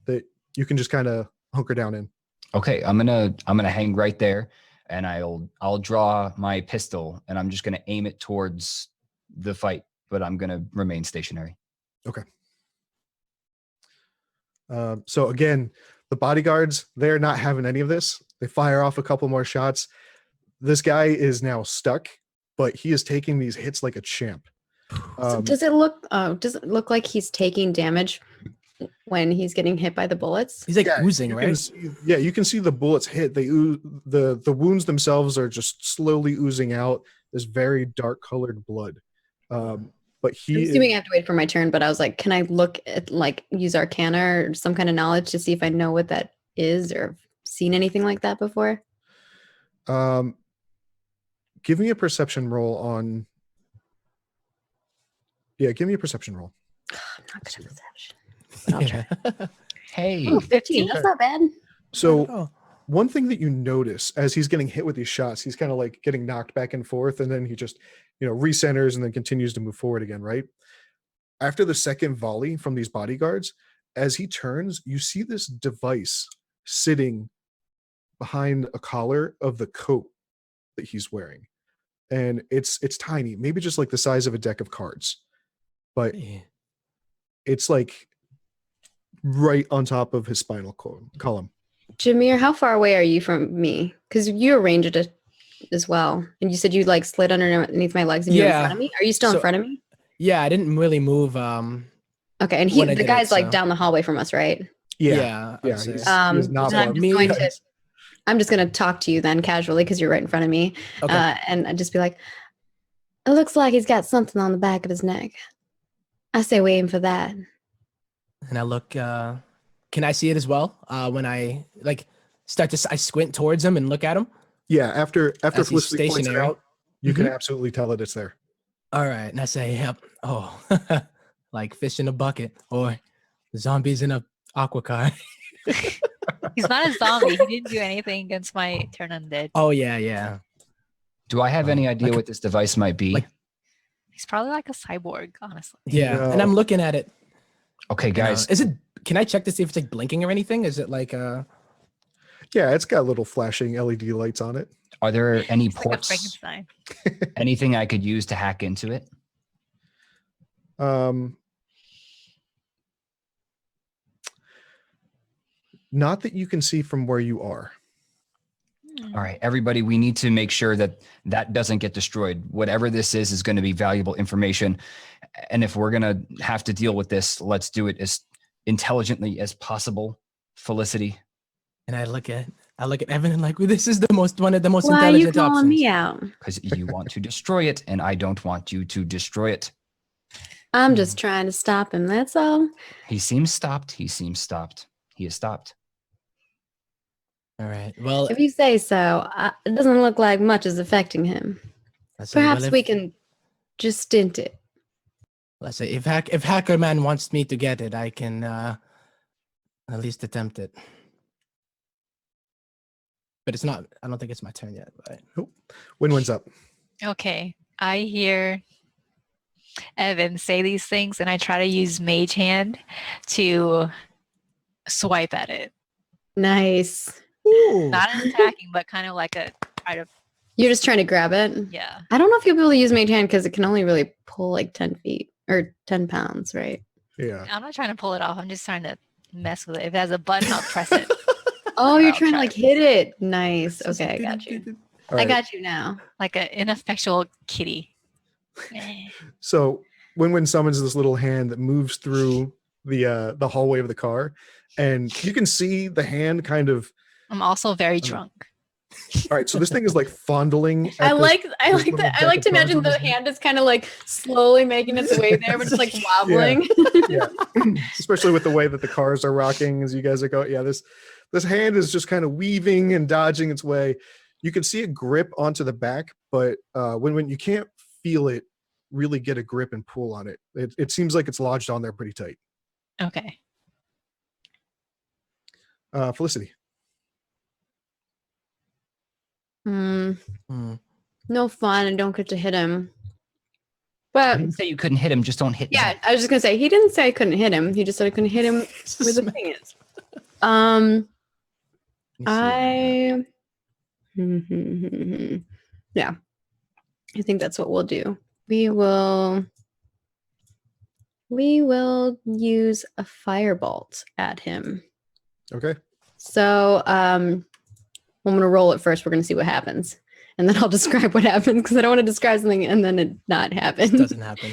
that you can just kind of hunker down in. Okay, I'm gonna hang right there, and I'll draw my pistol, and I'm just gonna aim it towards the fight, but I'm gonna remain stationary. Okay. So again, the bodyguards, they're not having any of this. They fire off a couple more shots. This guy is now stuck, but he is taking these hits like a champ. So does it look like he's taking damage when he's getting hit by the bullets? He's like oozing, right? You can see the bullets hit. The wounds themselves are just slowly oozing out this very dark colored blood. But I'm assuming I have to wait for my turn, but I was like, can I look at, like, use Arcana or some kind of knowledge to see if I know what that is or seen anything like that before? Give me a perception roll on. Yeah, give me a perception roll. I'm not good at perception, but I'll try. Hey. Ooh, 15. That's not bad. So one thing that you notice as he's getting hit with these shots, he's kind of like getting knocked back and forth, and then he just, recenters and then continues to move forward again, right? After the second volley from these bodyguards, as he turns, you see this device sitting behind a collar of the coat that he's wearing. And it's tiny, maybe just like the size of a deck of cards. But it's like right on top of his spinal column. Jameer, how far away are you from me? Because you arranged it as well. And you said you like slid underneath my legs and you're in front of me. Are you still in front of me? Yeah, I didn't really move. Okay, and the guy's like down the hallway from us, right? Yeah. He's not I'm just going to talk to you then casually because you're right in front of me. Okay. And I'd just be like, it looks like he's got something on the back of his neck. I say we aim for that. And I look, can I see it as well? When I I squint towards him and look at him. Yeah, after Felicity points it stationary. out, you can absolutely tell that it's there. All right. And I say, yep. Oh, like fish in a bucket or zombies in a aqua car. He's not a zombie. He didn't do anything against my turn undead. Oh, yeah. Do I have any idea what this device might be? He's probably like a cyborg, honestly. Yeah. No. And I'm looking at it. Okay, guys. Can I check to see if it's like blinking or anything? Is it like Yeah, it's got little flashing LED lights on it. Are there any It's like a ports? Frankenstein. Anything I could use to hack into it? Not that you can see from where you are. All right, everybody, we need to make sure that doesn't get destroyed. Whatever this is going to be valuable information. And if we're going to have to deal with this, let's do it as intelligently as possible. Felicity. And I look at Evan and like, well, this is one of the most Why are you intelligent calling options. me out? Because you want to destroy it, and I don't want you to destroy it. I'm just trying to stop him. That's all. He seems stopped. He is stopped. All right. Well, If you say so, it doesn't look like much is affecting him. Perhaps we can just stint it. Let's say if Hacker Man wants me to get it, I can at least attempt it. But it's not. I don't think it's my turn yet. But Nope. Win-win's up. Okay. I hear Evan say these things, and I try to use Mage Hand to swipe at it. Nice. Not an attacking, but kind of like a try to. You're just trying to grab it? Yeah. I don't know if you'll be able to use Mage Hand because it can only really pull like 10 feet or 10 pounds, right? Yeah. I'm not trying to pull it off. I'm just trying to mess with it. If it has a button, I'll press it. Oh, you're I'll trying to try like hit it. Nice. Okay, I got you. All I right. got you now. Like an ineffectual kitty. So Win summons this little hand that moves through the hallway of the car, and you can see the hand kind of. I'm also very drunk. All right, so this thing is like fondling. At I like this that. little I like deck to of cards imagine on the his hand is kind of like slowly making its way there, but just like wobbling. Yeah, especially with the way that the cars are rocking as you guys are going. Yeah, this hand is just kind of weaving and dodging its way. You can see a grip onto the back, but when you can't feel it really get a grip and pull on it, it seems like it's lodged on there pretty tight. Okay. Felicity. No fun, and don't get to hit him. I But didn't say you couldn't hit him. Just don't hit. yeah, Zach. I was just gonna say he didn't say I couldn't hit him. He just said I couldn't hit him where the thing is. Yeah, I think that's what we'll do. We will use a firebolt at him. Okay. So I'm gonna roll it first. We're gonna see what happens, and then I'll describe what happens because I don't want to describe something and then it not happen. It doesn't happen.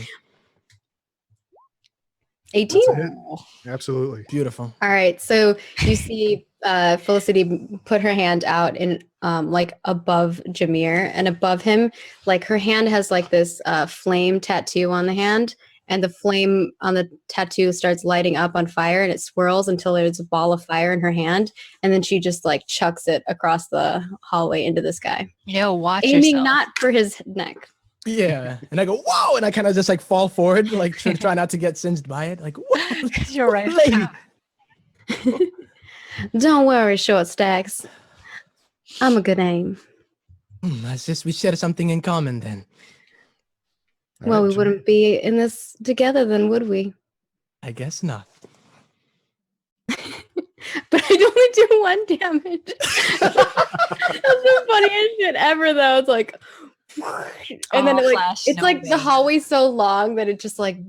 18. That's a hit. Absolutely. Beautiful. All right. So you see Felicity put her hand out in like above Jameer, and above him, like her hand has like this flame tattoo on the hand, and the flame on the tattoo starts lighting up on fire, and it swirls until there's a ball of fire in her hand, and then she just like chucks it across the hallway into the sky, Yo, watch aiming yourself. not for his neck. Yeah. And I go, whoa. And I kind of just like fall forward, like try not to get singed by it. Like, whoa. You're right. Lady. Don't worry, short stacks. I'm a good aim. That's just, we share something in common then. All Well, right, we Jameer. wouldn't be in this together then, would we? I guess not. But I'd only do 1 damage. That's the funniest shit ever, though. It's like, and then Oh, it, like, Flash, it's no like the way. hallway's so long that it just like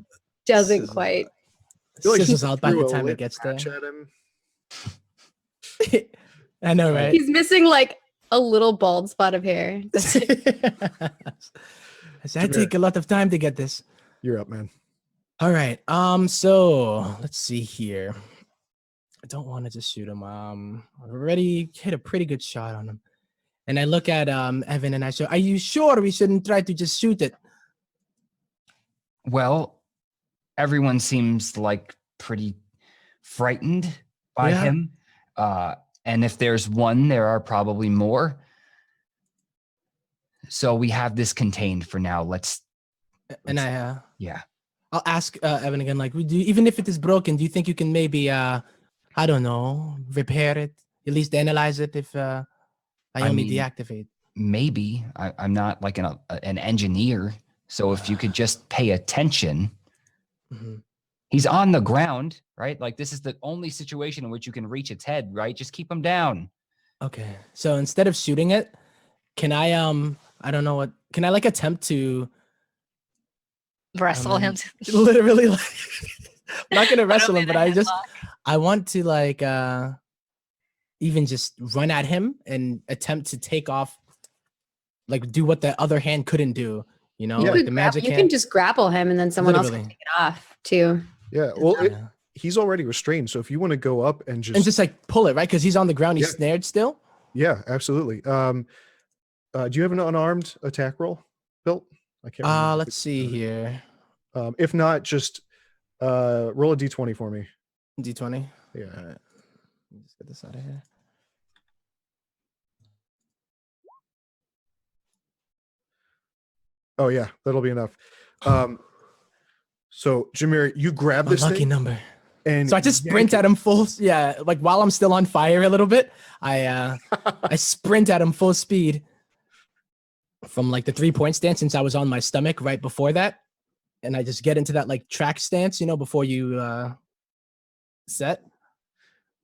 doesn't Sizzle. quite. I feel like Sizzles he out by threw the a time it lit gets there. match at him. I know, right? He's missing like a little bald spot of hair. That's it. I take a lot of time to get this. You're up, man. All right. So let's see here. I don't want to just shoot him. I've already hit a pretty good shot on him. And I look at Evan and I say, "Are you sure we shouldn't try to just shoot it?" Well, everyone seems like pretty frightened by Yeah. him. And if there's one, there are probably more. So we have this contained for now. And Yeah. I'll ask Evan again, like, even if it is broken, do you think you can maybe, I don't know, repair it? At least analyze it if I only mean, deactivate. Maybe. I'm not like an engineer. So if you could just pay attention. Mhm. He's on the ground, right? Like this is the only situation in which you can reach its head, right? Just keep him down. Okay. So instead of shooting it, can I don't know what, can I like attempt to Wrestle him. literally like, I'm not gonna wrestle him, in but a I want to like even just run at him and attempt to take off, like do what the other hand couldn't do, you know, You, like could the magic you hand. can just grapple him and then someone else Literally. can take it off too. Yeah. Well, Yeah. he's already restrained, so if you want to go up and just like pull it, right? Because he's on the ground, he's Yeah. snared still. yeah, absolutely. Do you have an unarmed attack roll built? I can't. remember if Let's it's- see here. If not, just roll a d20 for me. D20. Yeah. All right. Let me just get this out of here. Oh yeah, that'll be enough. So Jameer, you grab A this lucky thing number. and So I just yank sprint it. at him full. Yeah, like while I'm still on fire a little bit, I sprint at him full speed from like the 3-point stance since I was on my stomach right before that, and I just get into that like track stance, you know, before you set.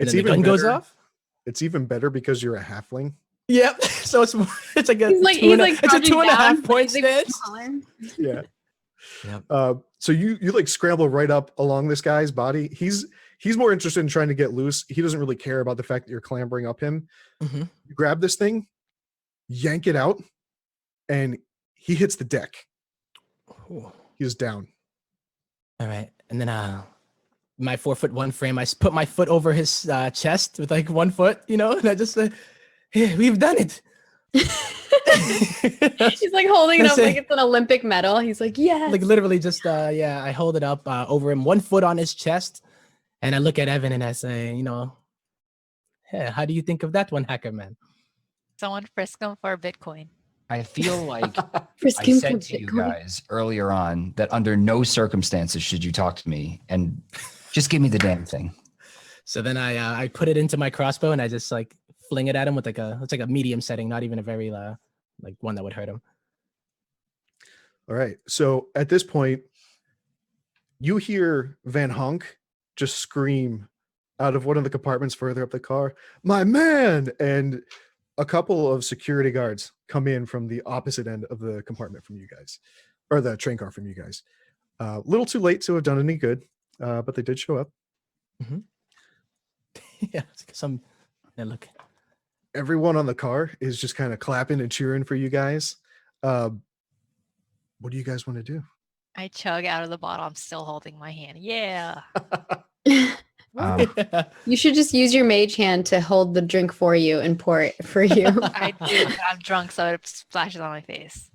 And It's then the even gun goes better- off. It's even better because you're a halfling. Yep. So it's like a He's like two and a- he's like it's a crouching 2.5 down, point but he's, like, stance. smaller. Yeah. Yep. So you like scramble right up along this guy's body. He's he's more interested in trying to get loose. He doesn't really care about the fact that you're clambering up him. Mhm. You grab this thing, yank it out, and he hits the deck. Ooh. He's down. All right, and then my 4'1" frame, I put my foot over his chest with like 1 foot, and I just hey, we've done it. He's like holding it up like it's an Olympic medal. He's like, yes. Like literally just I hold it up over him, 1 foot on his chest, and I look at Evan and I say, hey, how do you think of that one, hacker man? Someone frisk him for Bitcoin. I feel like Frisk I him said for to you Bitcoin. guys earlier on that under no circumstances should you talk to me, and just give me the damn thing. So then I put it into my crossbow and I just like fling it at him with it's like a medium setting, not even a very like one that would hurt him. All right. So at this point, you hear Van Honk just scream out of one of the compartments further up the car, "My man!" And a couple of security guards come in from the opposite end of the compartment from you guys, or the train car from you guys. A little too late to have done any good, but they did show up. Mm-hmm. Yeah, look. Everyone on the car is just kind of clapping and cheering for you guys. What do you guys want to do? I chug out of the bottle. I'm still holding my hand. Yeah. You should just use your mage hand to hold the drink for you and pour it for you. I do, but I'm drunk, so it splashes on my face.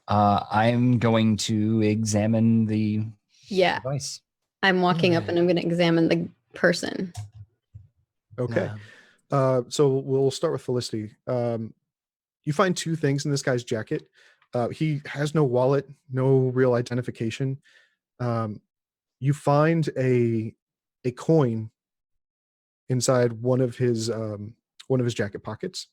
I'm going to examine the Yeah, device. I'm walking up and I'm going to examine the person. Okay. So we'll start with Felicity. You find two things in this guy's jacket. He has no wallet, no real identification. You find a coin inside one of his jacket pockets.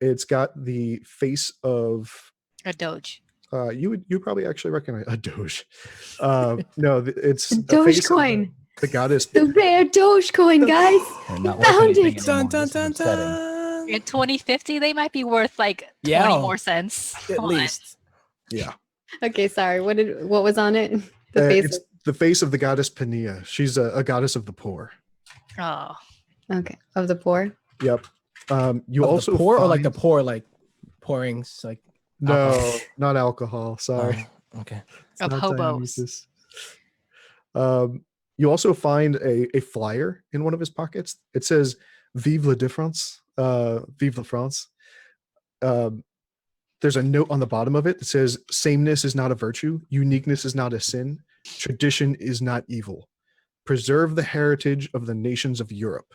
It's got the face of A doge. you probably actually recognize a doge. No, it's The a face of Dogecoin. the goddess. The rare Dogecoin, guys. They're not We found worth anything it. anymore. Dun, This is dun, upsetting. dun. In 2050, they might be worth like 20 Yeah. more cents. At Come on. least. Yeah. Okay, sorry. What was on it? The face. It's the face of the goddess Pania. She's a goddess of the poor. Oh, Okay, of the poor. Yep. You Of also the poor or like the find- poor like pourings like No, alcohol? not alcohol. Sorry. Okay. It's Of not hobos. Dionysus. You also find a flyer in one of his pockets. It says "Vive la différence," "Vive la France." There's a note on the bottom of it that says, "Sameness is not a virtue. Uniqueness is not a sin. Tradition is not evil. Preserve the heritage of the nations of Europe."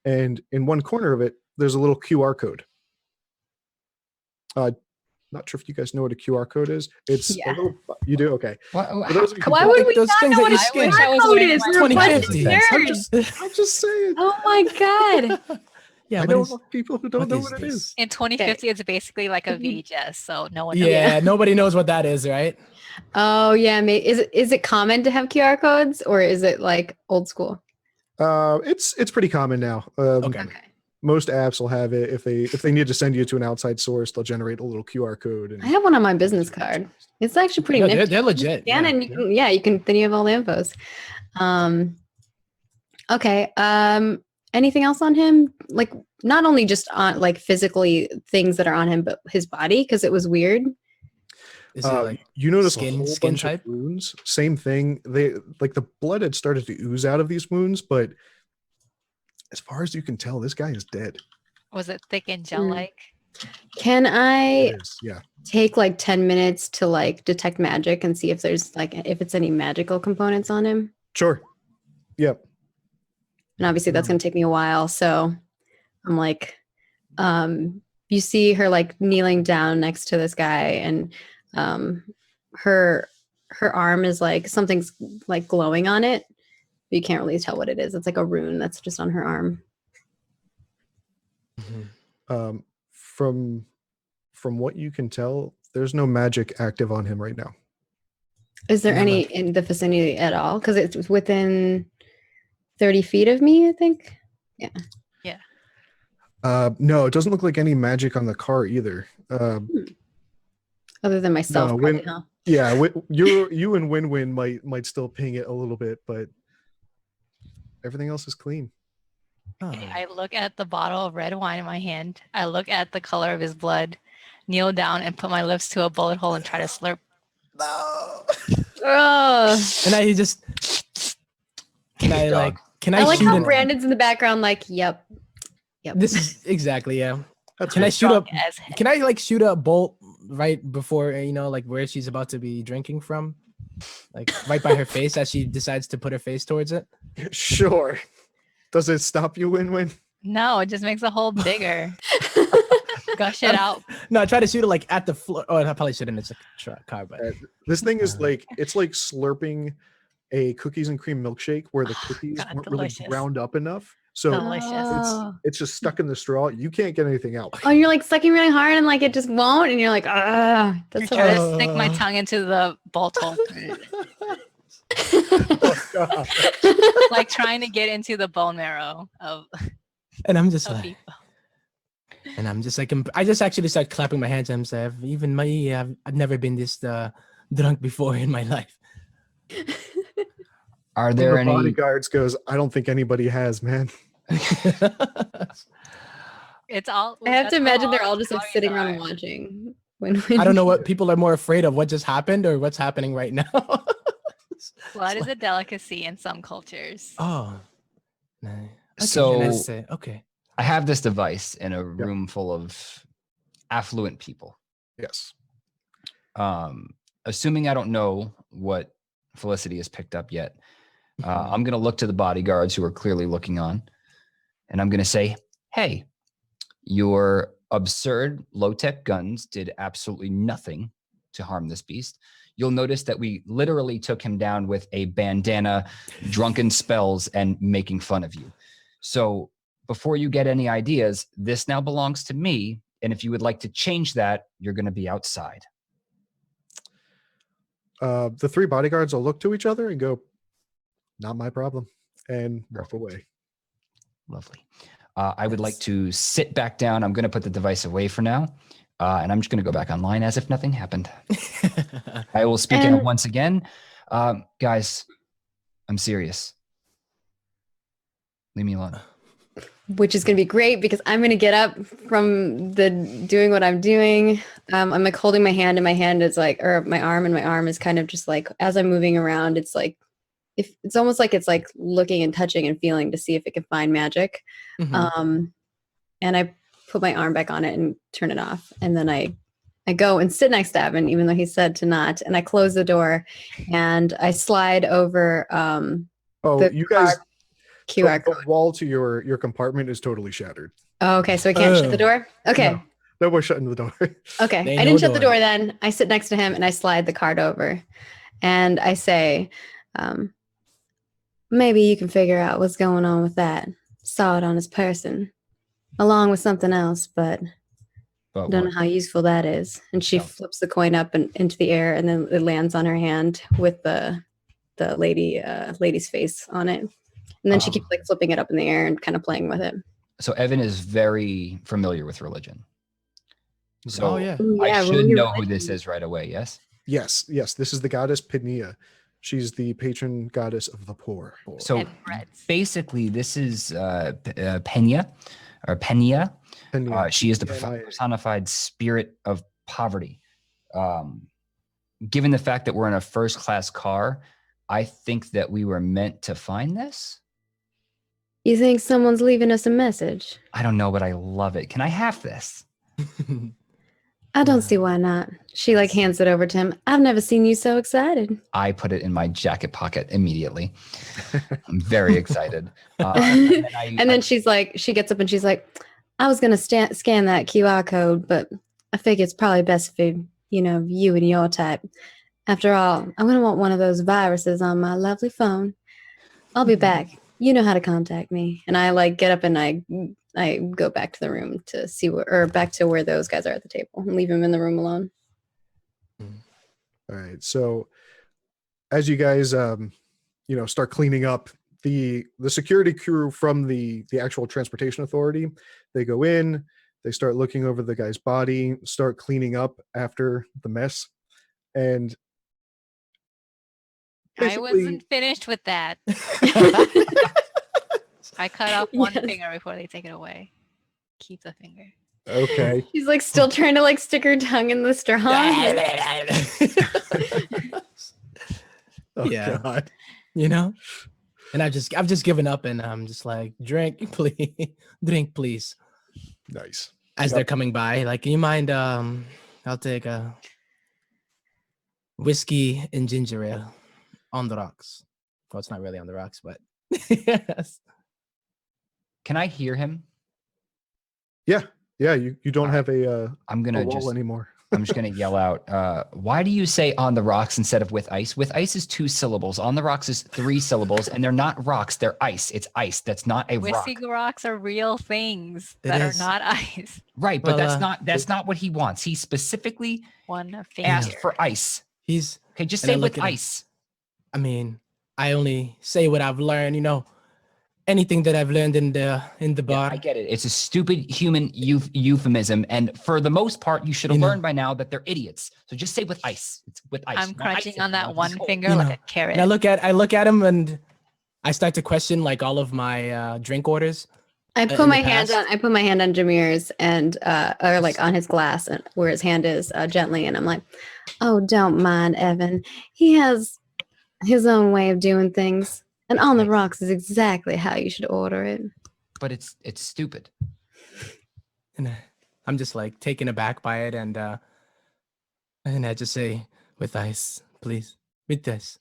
And in one corner of it, there's a little QR code. Not sure if you guys know what a QR code is. It's Yeah. you do? Okay. For those of you who Why don't- would we Those not things know that what you a scan. I QR was code wearing is? my We're a bunch of 2050. nerds. I'm just saying. Oh my god. Yeah. I what know is- people who don't what know is what it this? is. in 2050, it's basically like a VHS, so no one knows. Yeah, nobody knows what that is, right? Oh yeah. Is it common to have QR codes or is it like old school? It's pretty common now. Okay. Okay. Most apps will have it. If they need to send you to an outside source, they'll generate a little QR code. And I have one on my business card. It's actually pretty No, nifty. they're legit. Yeah, Yeah. and you can then you have all the infos. Okay. Anything else on him? Like not only just on like physically things that are on him, but his body because it was weird. Is it like you notice a skin- whole skin bunch type? of wounds. Same thing. They like the blood had started to ooze out of these wounds, but as far as you can tell, this guy is dead. Was it thick and gel-like? Can I It is, yeah. take like 10 minutes to like detect magic and see if there's like if it's any magical components on him? Sure. Yep. And obviously that's going to take me a while. So I'm like, you see her like kneeling down next to this guy and her arm is like something's like glowing on it. But you can't really tell what it is. It's like a rune that's just on her arm. Mhm. From what you can tell, there's no magic active on him right now. Is there Yeah, any in the vicinity at all? Because it's within 30 feet of me, I think. No, it doesn't look like any magic on the car either. Other than myself, No, probably, when- huh? Yeah, you and Win-Win might still ping it a little bit, but everything else is clean. Okay, I look at the bottle of red wine in my hand. I look at the color of his blood, kneel down and put my lips to a bullet hole and try to slurp. No. Ugh. And I just can I like can I, I like shoot how an, Brandon's in the background, like, yep. this is exactly yeah. That's Can I good. shoot up? Drunk as heck. Can I like shoot a bolt right before like where she's about to be drinking from, like right by her face as she decides to put her face towards it? Sure. Does it stop you, Win-Win? No, it just makes the hole bigger. Gush it out. No, I try to shoot it like at the floor. Oh, and I probably shouldn't. It's a car, but This thing is like it's like slurping a cookies and cream milkshake where the cookies God, weren't delicious. really ground up enough. So Delicious. Oh. it's just stuck in the straw. You can't get anything out. Oh, you're like sucking really hard and like it just won't, and you're like, ah, I'm that's so trying gross. to stick my tongue into the bolt hole. God. Like trying to get into the bone marrow of and I'm just of like, people. and I'm just like, I just actually start clapping my hands and say, even me, I've never been this drunk before in my life. Are One of there the any? bodyguards goes, I don't think anybody has, man. It's all. I have that's to how imagine they're the all just like stories sitting around are. and watching. When I don't know what people are more afraid of, what just happened or what's happening right now. Blood is a delicacy in some cultures. Oh, no. Okay, So- and I say, okay. I have this device in a room full of affluent people. Yes. Assuming I don't know what Felicity has picked up yet, I'm going to look to the bodyguards who are clearly looking on, and I'm going to say, hey, your absurd low-tech guns did absolutely nothing to harm this beast. You'll notice that we literally took him down with a bandana, drunken spells, and making fun of you. So before you get any ideas, this now belongs to me. And if you would like to change that, you're going to be outside. The three bodyguards will look to each other and go, not my problem, and walk away. Lovely. I would like to sit back down. I'm going to put the device away for now. And I'm just going to go back online as if nothing happened. I will speak out once again. Guys, I'm serious. Leave me alone. which is going to be great because I'm going to get up from the doing what I'm doing. I'm like holding my hand, and my hand is like, or my arm, and my arm is kind of just like, as I'm moving around, it's like, if it's almost like it's like looking and touching and feeling to see if it can find magic. Mhm. And I put my arm back on it and turn it off. And then I go and sit next to Evan, even though he said to not. And I close the door and I slide over Oh, the you guys, QR the code. wall to your compartment is totally shattered. Oh, okay. So I can't shut the door? Okay. No more shutting the door. Okay. Ain't I no didn't shut the door. door then. I sit next to him and I slide the card over. And I say, maybe you can figure out what's going on with that. Saw it on his person, along with something else, but But don't know what? how useful that is. And she No. flips the coin up and into the air, and then it lands on her hand with the lady's face on it. And then she keeps like flipping it up in the air and kind of playing with it. So Evan is very familiar with religion. So Oh, yeah. Ooh, I should roll your know who this religion. is right away. Yes. Yes. This is the goddess Penia. She's the patron goddess of the poor. So And breads. basically, this is Pena, or Penia. Penia. She is the P-E-N-I-A. personified spirit of poverty. Given the fact that we're in a first-class car, I think that we were meant to find this. You think someone's leaving us a message? I don't know, but I love it. Can I have this? I don't see why not. She like hands it over to him. I've never seen you so excited. I put it in my jacket pocket immediately. I'm very excited. And And then she's like, she gets up and she's like, I was gonna scan that QR code, but I figure it's probably best for you and your type. After all, I'm gonna want one of those viruses on my lovely phone. I'll be back. You know how to contact me. And I like get up and I go back to the room to see back to where those guys are at the table and leave him in the room alone. All right. So as you guys start cleaning up, the security crew from the actual transportation authority, they go in, they start looking over the guy's body, start cleaning up after the mess. And I wasn't finished with that. I cut off one Yes. finger before they take it away. Keep the finger. Okay. She's like still trying to like stick her tongue in the straw. Oh, Yeah. God. You know? And I've just given up and I'm just like, drink, please. Drink, please. Nice. As they're coming by, like, can you mind I'll take a whiskey and ginger ale on the rocks. Well, it's not really on the rocks, but yes. Can I hear him? Yeah. You don't have a I'm gonna wall anymore. I'm just gonna yell out. Why do you say on the rocks instead of with ice? With ice is 2 syllables. On the rocks is 3 syllables, and they're not rocks. They're ice. It's ice. That's not a rock. Whiskey rocks are real things It that is. are not ice. Right, but Well, that's not what he wants. He specifically One finger. asked for ice. He's Okay, just And I say look with at him. ice. I mean, I only say what I've learned, you know, anything that I've learned in the Yeah, bar. I get it. It's a stupid human euphemism, and for the most part, you should have You know. learned by now that they're idiots. So just say with ice. It's with ice. I'm not crunching ice on that anymore. one It's cold. finger You like know, a carrot. And I look at him and I start to question like all of my drink orders. I In put the my hand past? on Jameer's and or like on his glass and where his hand is gently, and I'm like, oh, don't mind Evan. He has his own way of doing things, and on the Nice. rocks is exactly how you should order it. But it's stupid. And I'm just like taken aback by it and I just say with ice, please. With this.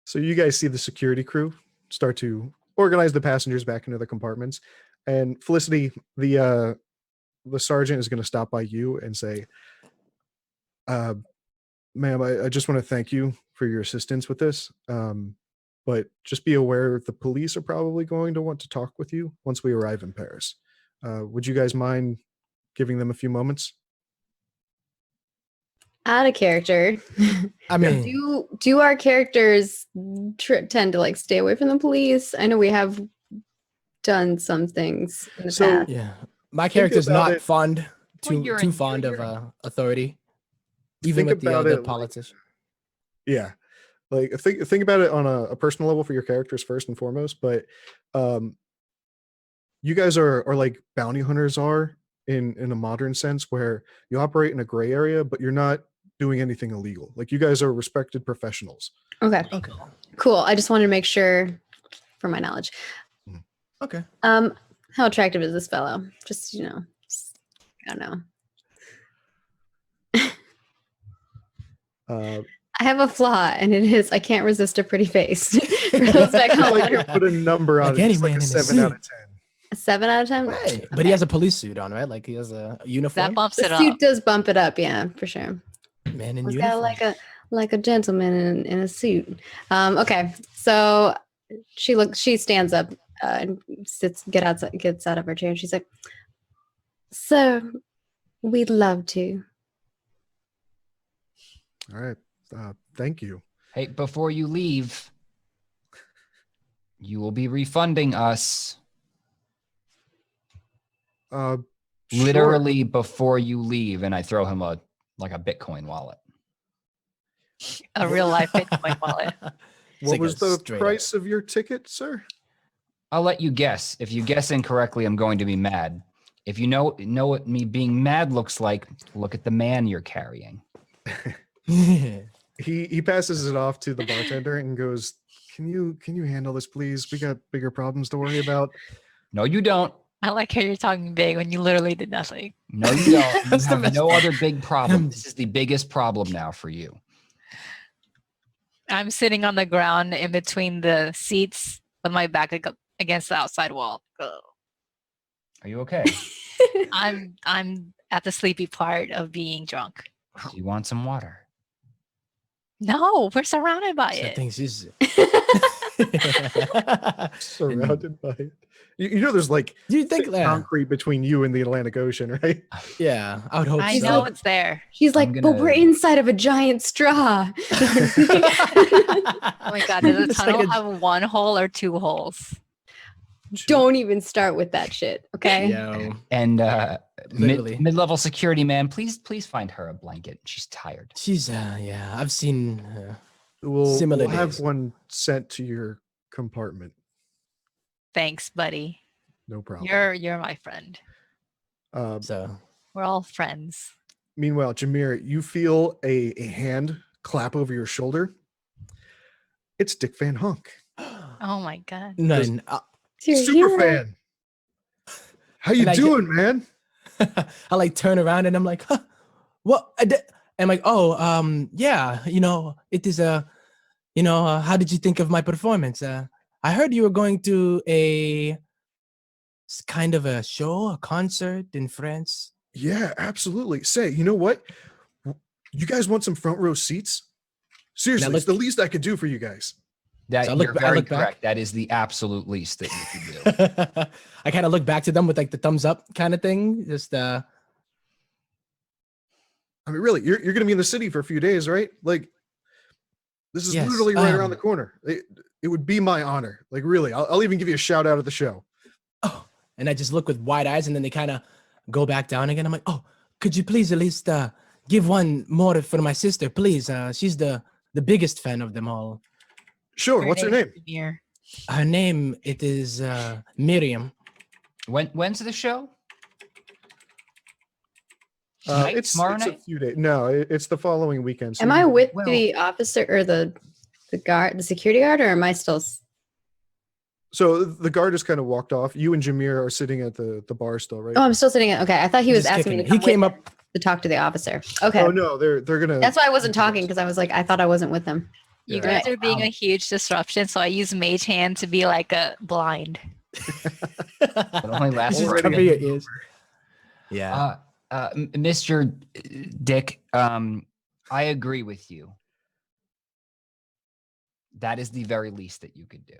So you guys see the security crew start to organize the passengers back into the compartments, and Felicity, the sergeant, is going to stop by you and say, "Ma'am, I just want to thank you for your assistance with this. But just be aware the police are probably going to want to talk with you once we arrive in Paris. Would you guys mind giving them a few moments?" Out of character. I mean, Do our characters tend to like stay away from the police? I know we have done some things in the So- past. yeah. My character's about not it- fond Well, too too fond of authority. Even Think with about the it like- politician. Yeah. Like think about it on a personal level for your characters first and foremost, but you guys are like bounty hunters are in a modern sense, where you operate in a gray area, but you're not doing anything illegal. Like, you guys are respected professionals. Okay, Okay. cool. I just wanted to make sure for my knowledge. Okay. How attractive is this fellow? Just, I don't know. I have a flaw, and it is I can't resist a pretty face. For those back If I home. could put a number on Like it, it's like any a man in a 7 out of 10. A 7 out of 10? Right. But he has a police suit on, right? Like he has a uniform. That bumps The it up. suit does bump it up, yeah, for sure. Man in He's uniform. got like a gentleman in a suit. Okay, so she stands up and gets out of her chair, and she's like, "Sir, we'd love to." All right. Thank you. Hey, before you leave, you will be refunding us. Sure. Literally before you leave, and I throw him a Bitcoin wallet. A real life Bitcoin wallet. It's What like was a the straight price of your ticket, sir? I'll let you guess. If you guess incorrectly, I'm going to be mad. If you know what me being mad looks like, look at the man you're carrying. up. He passes it off to the bartender and goes, Can you handle this, please? We got bigger problems to worry about." No, you don't. I like how you're talking big when you literally did nothing. No, you don't. You That's the have best no part. other big problem. This is the biggest problem now for you. I'm sitting on the ground in between the seats with my back against the outside wall. Ugh. Are you okay? I'm at the sleepy part of being drunk. Do you want some water? No, we're surrounded by So it. things is Surrounded by it. You know there's like Do you think thick that? concrete between you and the Atlantic Ocean, right? Yeah, I would hope I so. know it's there. He's like, I'm "But we're gonna- inside of a giant straw." Oh my god, does the It's tunnel like a- have one hole or two holes? Don't even start with that shit, okay? Yo, And Literally. mid-level security man, please find her a blanket. She's tired. she's yeah. I've seen. We'll Similar have days. one sent to your compartment. Thanks, buddy. No problem. You're my friend. So We're all friends. Meanwhile, Jameer, you feel a hand clap over your shoulder. It's Dick Van Hunk. Oh my god. none. Super fan. How you And I doing, man? I like turn around and I'm like, huh, what? I'm like, oh, yeah, it is how did you think of my performance? I heard you were going to a kind of a show, a concert in France. Yeah, absolutely. Say, you know what? You guys want some front row seats? Seriously, it's the least I could do for you guys. That So I you're look very back. correct. That is the absolute least that you can do. I kind of look back to them with like the thumbs up kind of thing. Just I mean, really, you're going to be in the city for a few days, right? Like, this is Yes, literally right around the corner. It would be my honor. Like, really, I'll even give you a shout out at the show. oh, and I just look with wide eyes, and then they kind of go back down again. I'm like, oh, could you please at least give one more for my sister, please? She's the biggest fan of them all. Sure. What's her name? Jameer. Her name it is Miriam. When's the show? Night? It's Tomorrow a night? few days. No, it's the following weekend. Am I with Well- the officer or the guard, the security guard, or am I still? So the guard just kind of walked off. You and Jameer are sitting at the bar still, right? Oh, I'm still sitting. Okay, I thought he was Just asking me to kicking come it. He came with up. him to talk to the officer. Okay, Oh no, they're gonna. that's why I wasn't talking because I was like, I thought I wasn't with them. You Yeah. guys are being a huge disruption, so I use Mage Hand to be like a blind. It only lasts Just for a cover minute. your ears. Yeah. Mr. Dick, I agree with you. That is the very least that you could do.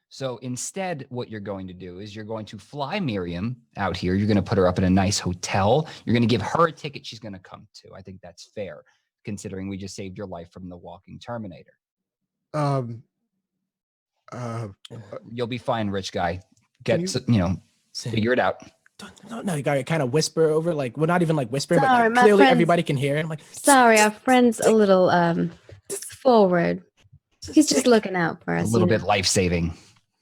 So instead, what you're going to do is you're going to fly Miriam out here. You're going to put her up in a nice hotel. You're going to give her a ticket she's going to come to. I think that's fair, considering we just saved your life from the walking Terminator. You'll be fine, rich guy. Figure it out. No, you gotta kind of whisper over, like, well, not even like whispering, Sorry, but my clearly friends- everybody can hear. I'm like, Sorry, our friend's a little forward. He's just looking out for A us. little bit life-saving.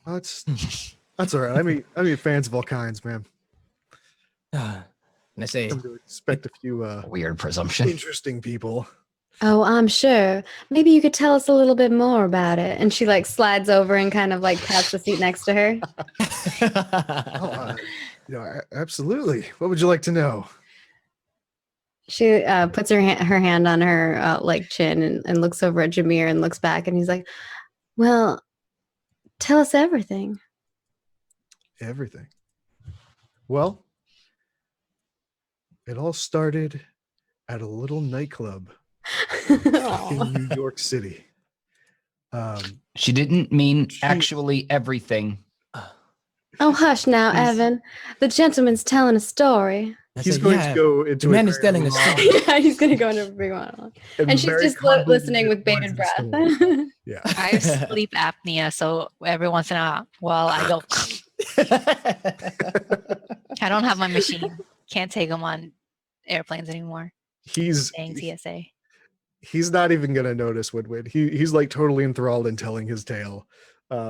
That's all right. I mean, fans of all kinds, man. and I say, Come to expect a few Weird presumption. interesting people. Oh, I'm sure. Maybe you could tell us a little bit more about it. And she like slides over and kind of like pats the seat next to her. Absolutely. What would you like to know? She puts her hand on her like chin and looks over at Jameer and looks back and he's like, well, tell us everything. Everything. Well, it all started at a little nightclub in New York City. She didn't mean actually everything. Oh, hush now, He's- Evan. The gentleman's telling a story. I He's say, going yeah, to go into the man is telling a long story. Yeah, he's going to go into a big one. And she's very just convoluted listening with words bated and breath. stories. Yeah. I have sleep apnea, so every once in a while I go. I don't have my machine. Can't take them on airplanes anymore. He's Dang TSA. he's not even gonna notice Woodward. He's like totally enthralled in telling his tale.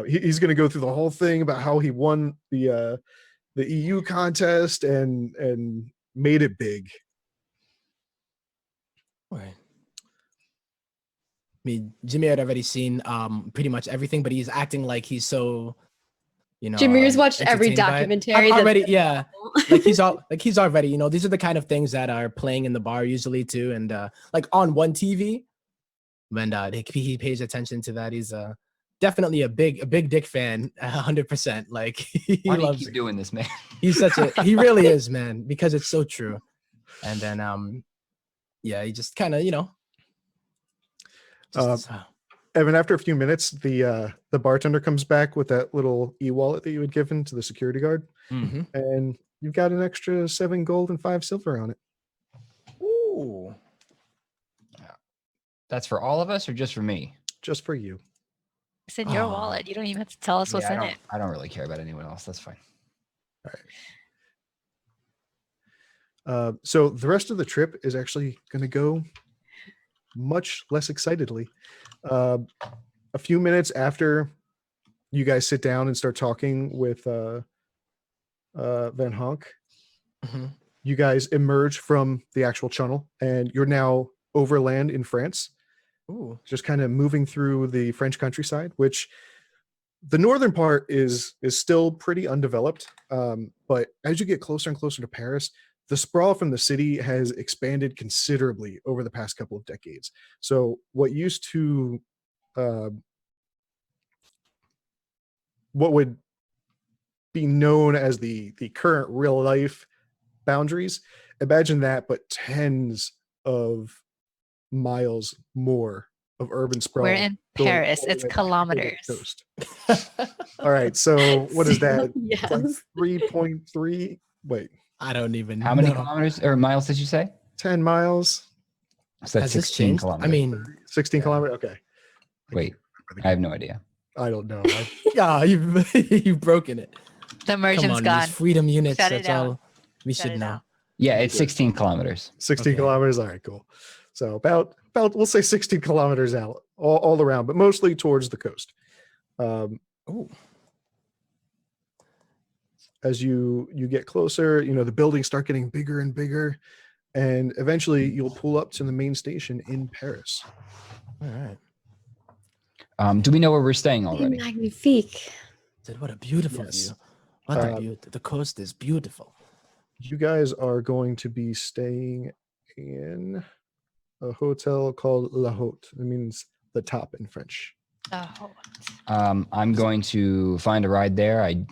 He's gonna go through the whole thing about how he won the EU contest and made it big. Right. I mean, Jimmy had already seen pretty much everything, but he's acting like he's so, Jameer's watched every entertained by it. documentary. I'm already, that's yeah. Like he's already, these are the kind of things that are playing in the bar usually too, and like on one TV. When he pays attention to that, he's definitely a big Dick fan, 100%. Like he Why do you loves keep it. doing this, man? He's he really is, man, because it's so true. And then yeah, he just kind of Evan, after a few minutes, the bartender comes back with that little e-wallet that you had given to the security guard, Mhm. and you've got an extra 7 gold and 5 silver on it. Ooh. That's for all of us or just for me? Just for you. It's in your Aw. wallet. You don't even have to tell us what's in it. I don't really care about anyone else. That's fine. So the rest of the trip is actually going to go much less excitedly. A few minutes after you guys sit down and start talking with Van Honk, Mhm. you guys emerge from the actual channel, and you're now overland in France, Ooh. just kind of moving through the French countryside, which the northern part is still pretty undeveloped. But as you get closer and closer to Paris, the sprawl from the city has expanded considerably over the past couple of decades. So what used to what would be known as the current real life boundaries, imagine that, but tens of miles more of urban sprawl. We're in going Paris. all the It's way to the kilometers. coast. All right, so what is that? Yes. Like 3.3? Wait, I don't even How many know. kilometers or miles did you say? 10 miles? So Has that's this 16 changed? kilometers. I mean, 16 kilometers? Okay. Wait, can't remember the- I have no idea. I don't know. yeah, you've broken it. The Come immersion's on, gone. these freedom units. Shut it That's down. all we Shut should it know. down. Yeah, it's 16 kilometers. 16 Okay. kilometers. All right, cool. So about we'll say 16 kilometers out, all around, but mostly towards the coast. Oh, As you get closer, the buildings start getting bigger and bigger, and eventually you'll pull up to the main station in Paris. all right. Do we know where we're staying already? Magnifique. Dude, what a beautiful Yes. view. What a Uh, beauty. The coast is beautiful. You guys are going to be staying in a hotel called La Haute. It means the top in French. Oh, I'm going to find a ride there. I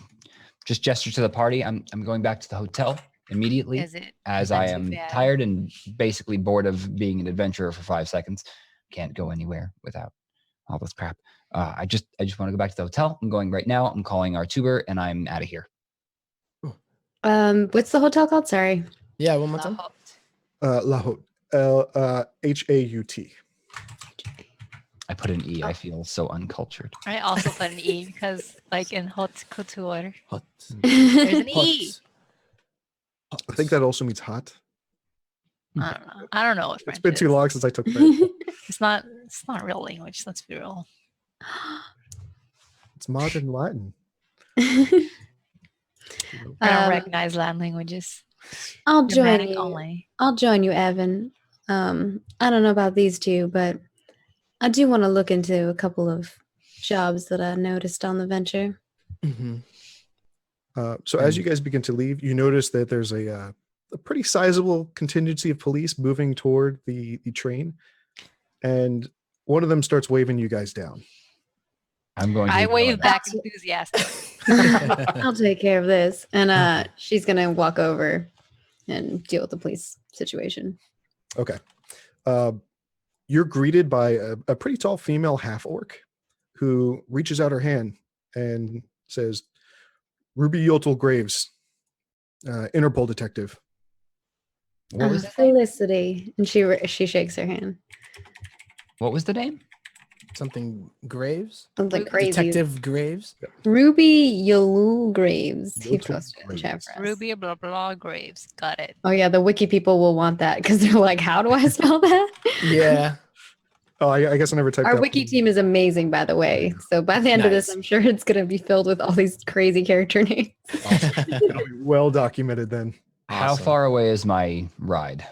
just gesture to the party. I'm going back to the hotel immediately, is it? as not I too am bad? tired and basically bored of being an adventurer for 5 seconds. Can't go anywhere without all this crap. I just want to go back to the hotel. I'm going right now. I'm calling our tuber and I'm out of here. What's the hotel called? Sorry. Yeah, one more La time. Haute. La Haute. Haut. I put an E. I feel so uncultured. I also put an E because, like in haute couture, Hot. there's an E. Hot. I think that also means hot. I don't know. I don't know what It's French been is. too long since I took French. It's not real language. Let's be real. It's modern Latin. I don't Um, recognize Latin languages. I'll join Germanic you. only. I'll join you, Evan. I don't know about these two, but I do want to look into a couple of jobs that I noticed on the venture. Mhm. So as you guys begin to leave, you notice that there's a pretty sizable contingency of police moving toward the train, and one of them starts waving you guys down. I'm going to I ignore wave that. back enthusiastic. I'll take care of this. And she's going to walk over and deal with the police situation. Okay. You're greeted by a pretty tall female half orc who reaches out her hand and says, Ruby Yotel Graves, Interpol detective. What was the name? Felicity. And she shakes her hand. What was the name? Something Graves? Sounds like crazy. Detective Graves? Ruby Yolu Graves. He Yotul posted in the chat Graves. for us. Ruby blah blah Graves. Got it. Oh yeah, the wiki people will want that because they're like, how do I spell that? Yeah. Oh, I guess I never typed Our out wiki the- team is amazing, by the way. So by the end of this, Nice. I'm sure it's going to be filled with all these crazy character names. It'll be well documented then. How Awesome. far away is my ride?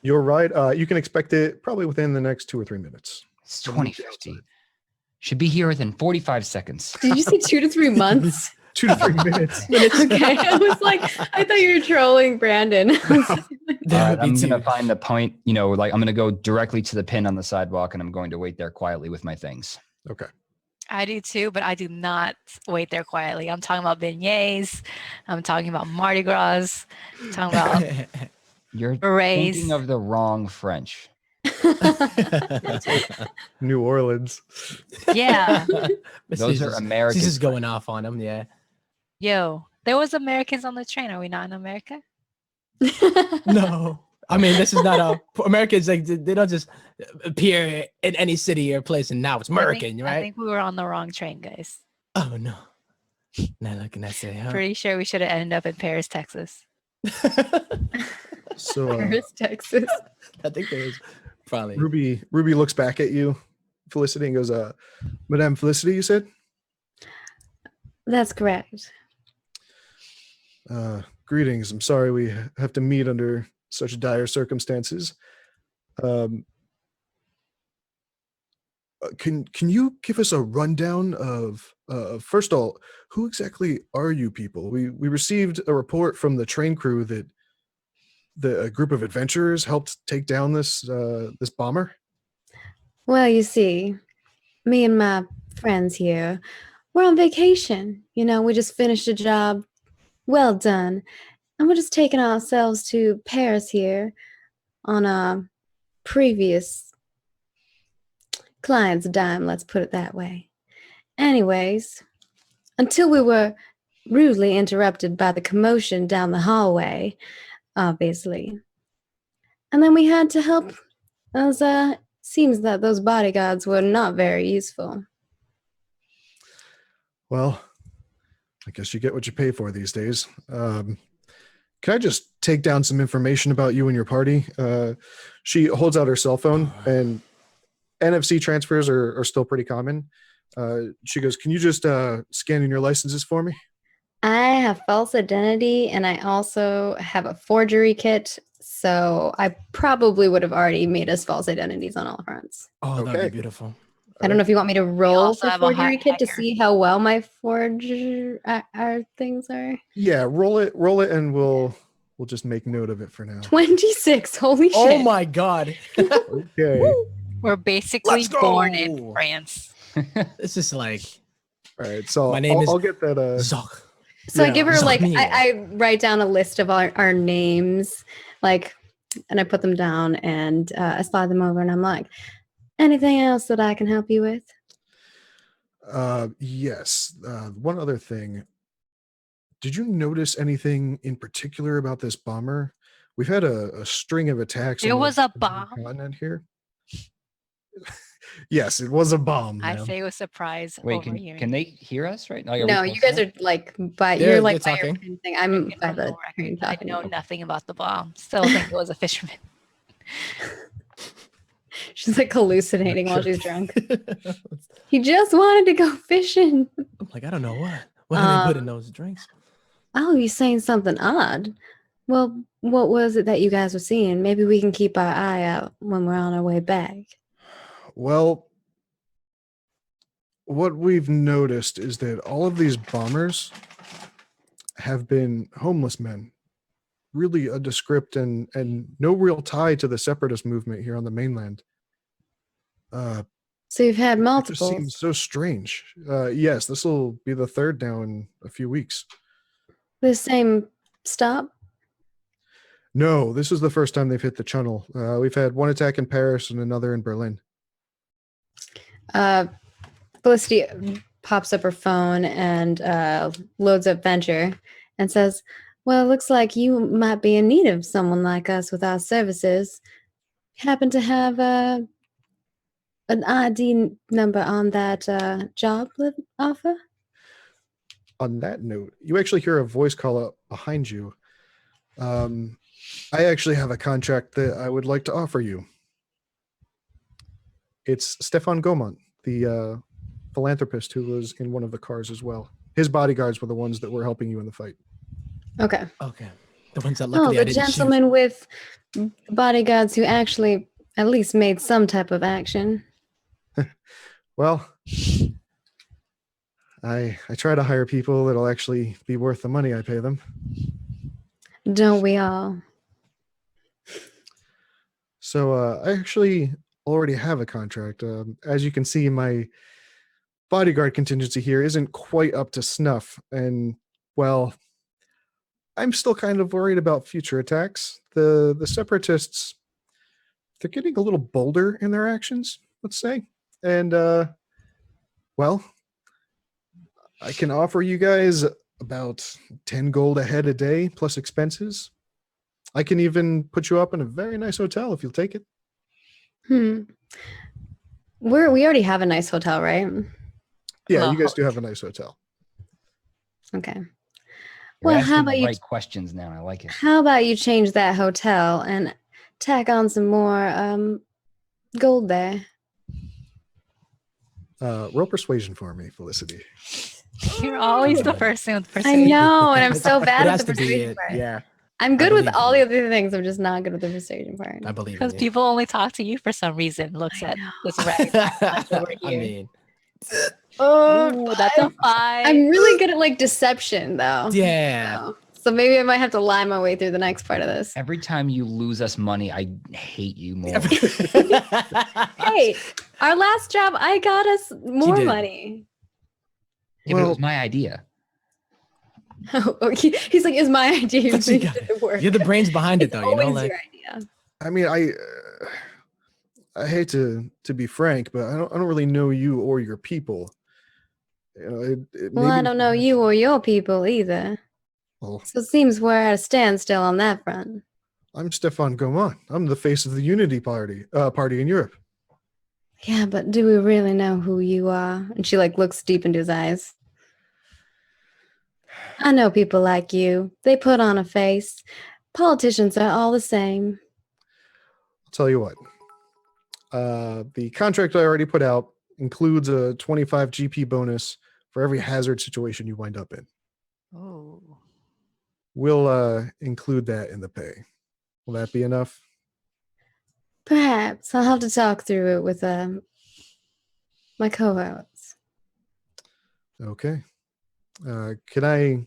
Your ride, you can expect it probably within the next 2 or 3 minutes. It's 2050. Should be here within 45 seconds. Did you say 2 to 3 months? 2 to 3 minutes. Okay, I was like, I thought you were trolling Brandon. That would be I'm too. gonna find the point. Like I'm gonna go directly to the pin on the sidewalk, and I'm going to wait there quietly with my things. Okay. I do too, but I do not wait there quietly. I'm talking about beignets. I'm talking about Mardi Gras. I'm talking about You're berets. thinking of the wrong French. New Orleans. Yeah. Those are American. She's just going off on him, yeah. Yo, there was Americans on the train. Are we not in America? No. I mean, this is not a Americans like they don't just appear in any city or place, and now it's American, I right? think we were on the wrong train, guys. Oh no. Now what can I say? Huh? Pretty sure we should have ended up in Paris, Texas. So Paris, Texas. I think there is probably. Ruby looks back at you, Felicity, and goes, Madame Felicity, you said? That's correct. Greetings. I'm sorry we have to meet under such dire circumstances. Can you give us a rundown of first of all, who exactly are you people? We received a report from the train crew that a group of adventurers helped take down this bomber. Well, you see, me and my friends here, we're on vacation. You know, we just finished a job. Well done. And we're just taking ourselves to Paris here on a previous client's dime, let's put it that way. Anyways, until we were rudely interrupted by the commotion down the hallway, obviously. And then we had to help, as seems that those bodyguards were not very useful. Well, I guess you get what you pay for these days. Can I just take down some information about you and your party? She holds out her cell phone, and NFC transfers are still pretty common. She goes, can you just scan in your licenses for me? I have false identity, and I also have a forgery kit, so I probably would have already made us false identities on all fronts. Oh, that'd Okay. be beautiful. I don't know if you want me to roll also for have a forgery kit to hacker. see how well my our things are. Yeah, roll it, and we'll just make note of it for now. 26. Holy shit. Oh my god. Okay. We're basically Let's go! born in France. This is like All right. So My name is I'll get that. Zoc. So I Yeah. give her like Zamir. I write down a list of our names, like, and I put them down and I slide them over, and I'm like, anything else that I can help you with? Yes. One other thing. Did you notice anything in particular about this bomber? We've had a string of attacks. It on was the a bomb? continent here. Yes, it was a bomb. I ma'am. say with surprise. Wait, can overhearing. they hear us right now? Are we No, you close guys enough? are like by They're- you're like they're by your talking. thing. I'm Get by on the record. train I talking. know nothing about the bomb. Still think it was a fisherman. She's like hallucinating while she's drunk. He just wanted to go fishing. I'm like, I don't know what. What do they put in those drinks? Oh, you're saying something odd. Well, what was it that you guys were seeing? Maybe we can keep our eye out when we're on our way back. Well, what we've noticed is that all of these bombers have been homeless men, really adescript and no real tie to the separatist movement here on the mainland. So you've had It just multiple. seems so strange. Yes, this will be the third now in a few weeks. The same stop? No, this is the first time they've hit the channel. We've had one attack in Paris and another in Berlin. Felicity pops up her phone and loads up Venture and says, well, it looks like you might be in need of someone like us with our services. Happen to have an ID number on that job offer? On that note, you actually hear a voice call up behind you. I actually have a contract that I would like to offer you. It's Stefan Gaumont, the philanthropist who was in one of the cars as well. His bodyguards were the ones that were helping you in the fight. Okay. Okay. The ones that Oh, luckily I the didn't shoot. gentleman with bodyguards who actually at least made some type of action. Well, I try to hire people that'll actually be worth the money I pay them. Don't we all? So I actually already have a contract. As you can see, my bodyguard contingency here isn't quite up to snuff. And, well, I'm still kind of worried about future attacks. The separatists, they're getting a little bolder in their actions, let's say. And, well, I can offer you guys about 10 gold a head a day plus expenses. I can even put you up in a very nice hotel if you'll take it. We already have a nice hotel, right? Yeah, you guys do have a nice hotel. Okay. You're Well, asking how about the you? right questions now. I like it. How about you change that hotel and tack on some more gold there? Roll persuasion for me, Felicity. You're always the first thing with I persuasion. know, and I'm so It bad at has the to be persuasion it. part. Yeah, I'm good with believe all in the you. other things. I'm just not good with the persuasion part. I believe in Because you. people only talk to you for some reason. Looks I at know. this rat over I here. mean, Ooh, that's a 5. I'm really good at like deception, though. yeah. So maybe I might have to lie my way through the next part of this. Every time you lose us money, I hate you more. Hey, our last job, I got us more did. money. Yeah, but it was my idea. Oh, he's like, "Is my idea? You But you make got it work." You're the brains behind it, It's though. You know, always like your idea. I mean, I hate to be frank, but I don't really know you or your people. You know, Well, I maybe don't know you or your people either. Well, So it seems we're at a standstill on that front. I'm Stefan Goman. I'm the face of the Unity Party in Europe. Yeah, but do we really know who you are? And she like looks deep into his eyes. I know people like you. They put on a face. Politicians are all the same. I'll tell you what. The contract I already put out includes a 25 GP bonus for every hazard situation you wind up in. Oh. We'll include that in the pay. Will that be enough? Perhaps I'll have to talk through it with my cohorts. Okay. Can I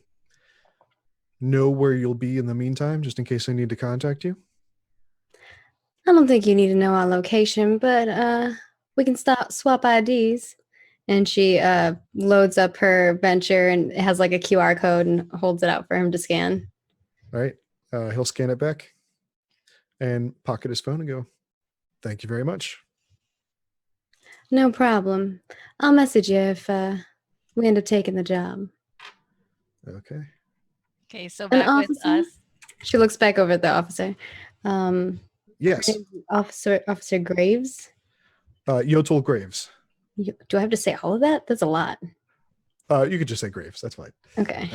know where you'll be in the meantime, just in case I need to contact you? I don't think you need to know our location, but we can swap IDs. And she loads up her venture and it has like a QR code and holds it out for him to scan. All right. He'll scan it back and pocket his phone and go, "Thank you very much." No problem. I'll message you if we end up taking the job. Okay. Okay, so An back with officer? us. She looks back over at the officer. Yes. Officer Graves. Yotel Graves. Do I have to say all of that? That's a lot. You could just say Graves. That's fine. Okay.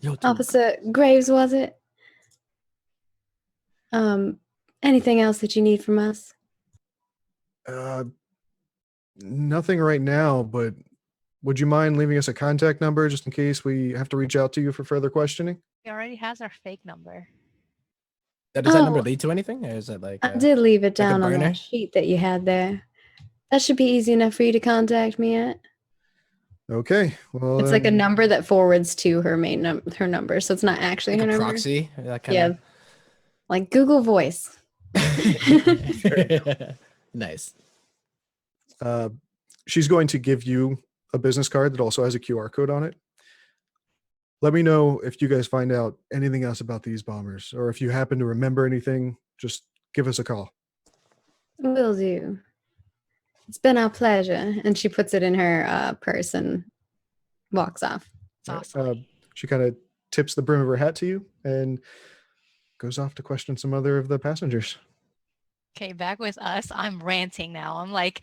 Yo, dude. Officer Graves, was it? Anything else that you need from us? Nothing right now, but would you mind leaving us a contact number just in case we have to reach out to you for further questioning? He already has our fake number. Does that number Oh. lead to anything, or is it like? I did leave it like a down on burner? that sheet that you had there. That should be easy enough for you to contact me at. Okay. Well, It's like a number that forwards to her her number, so it's not actually Like her a number. proxy? That kind Yeah, like Google Voice. of. Nice. she's going to give you a business card that also has a QR code on it. Let me know if you guys find out anything else about these bombers, or if you happen to remember anything, just give us a call. Will do. It's been our pleasure. And she puts it in her purse and walks off. It's awesome. She kind of tips the brim of her hat to you and goes off to question some other of the passengers. Okay, back with us. I'm ranting now. I'm like,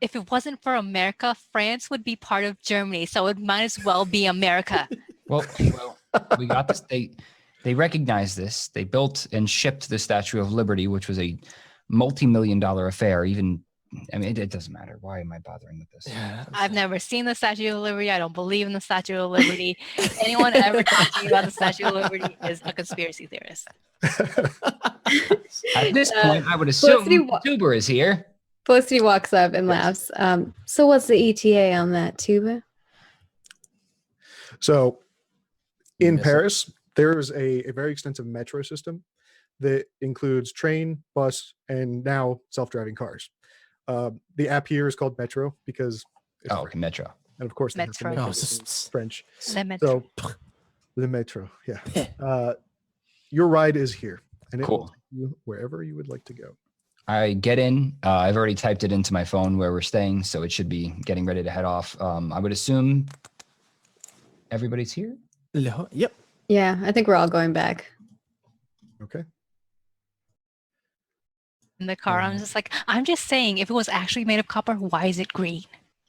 if it wasn't for America, France would be part of Germany, so it might as well be America. Well, we got this. They recognized this. They built and shipped the Statue of Liberty, which was a multi-million-dollar affair. I mean, it doesn't matter. Why am I bothering with this? Yeah. I've never seen the Statue of Liberty. I don't believe in the Statue of Liberty. If anyone ever talks to me about the Statue of Liberty is a conspiracy theorist. At this point, I would assume Tuber is here. Felicity walks up and laughs. So what's the ETA on that, Tuba? So in Yes, sir. Paris, there's a very extensive metro system that includes train, bus, and now self-driving cars. The app here is called Metro because it's Oh, French. Metro. And of course, they have to Metro. make Oh, it in French. Le Metro. So the Metro, yeah. Your ride is here, and it will Cool. take you wherever you would like to go. I get in. I've already typed it into my phone where we're staying, so it should be getting ready to head off. I would assume everybody's here. Yep. Yeah, I think we're all going back. Okay. in the car. I'm just like, I'm just saying, if it was actually made of copper, why is it green?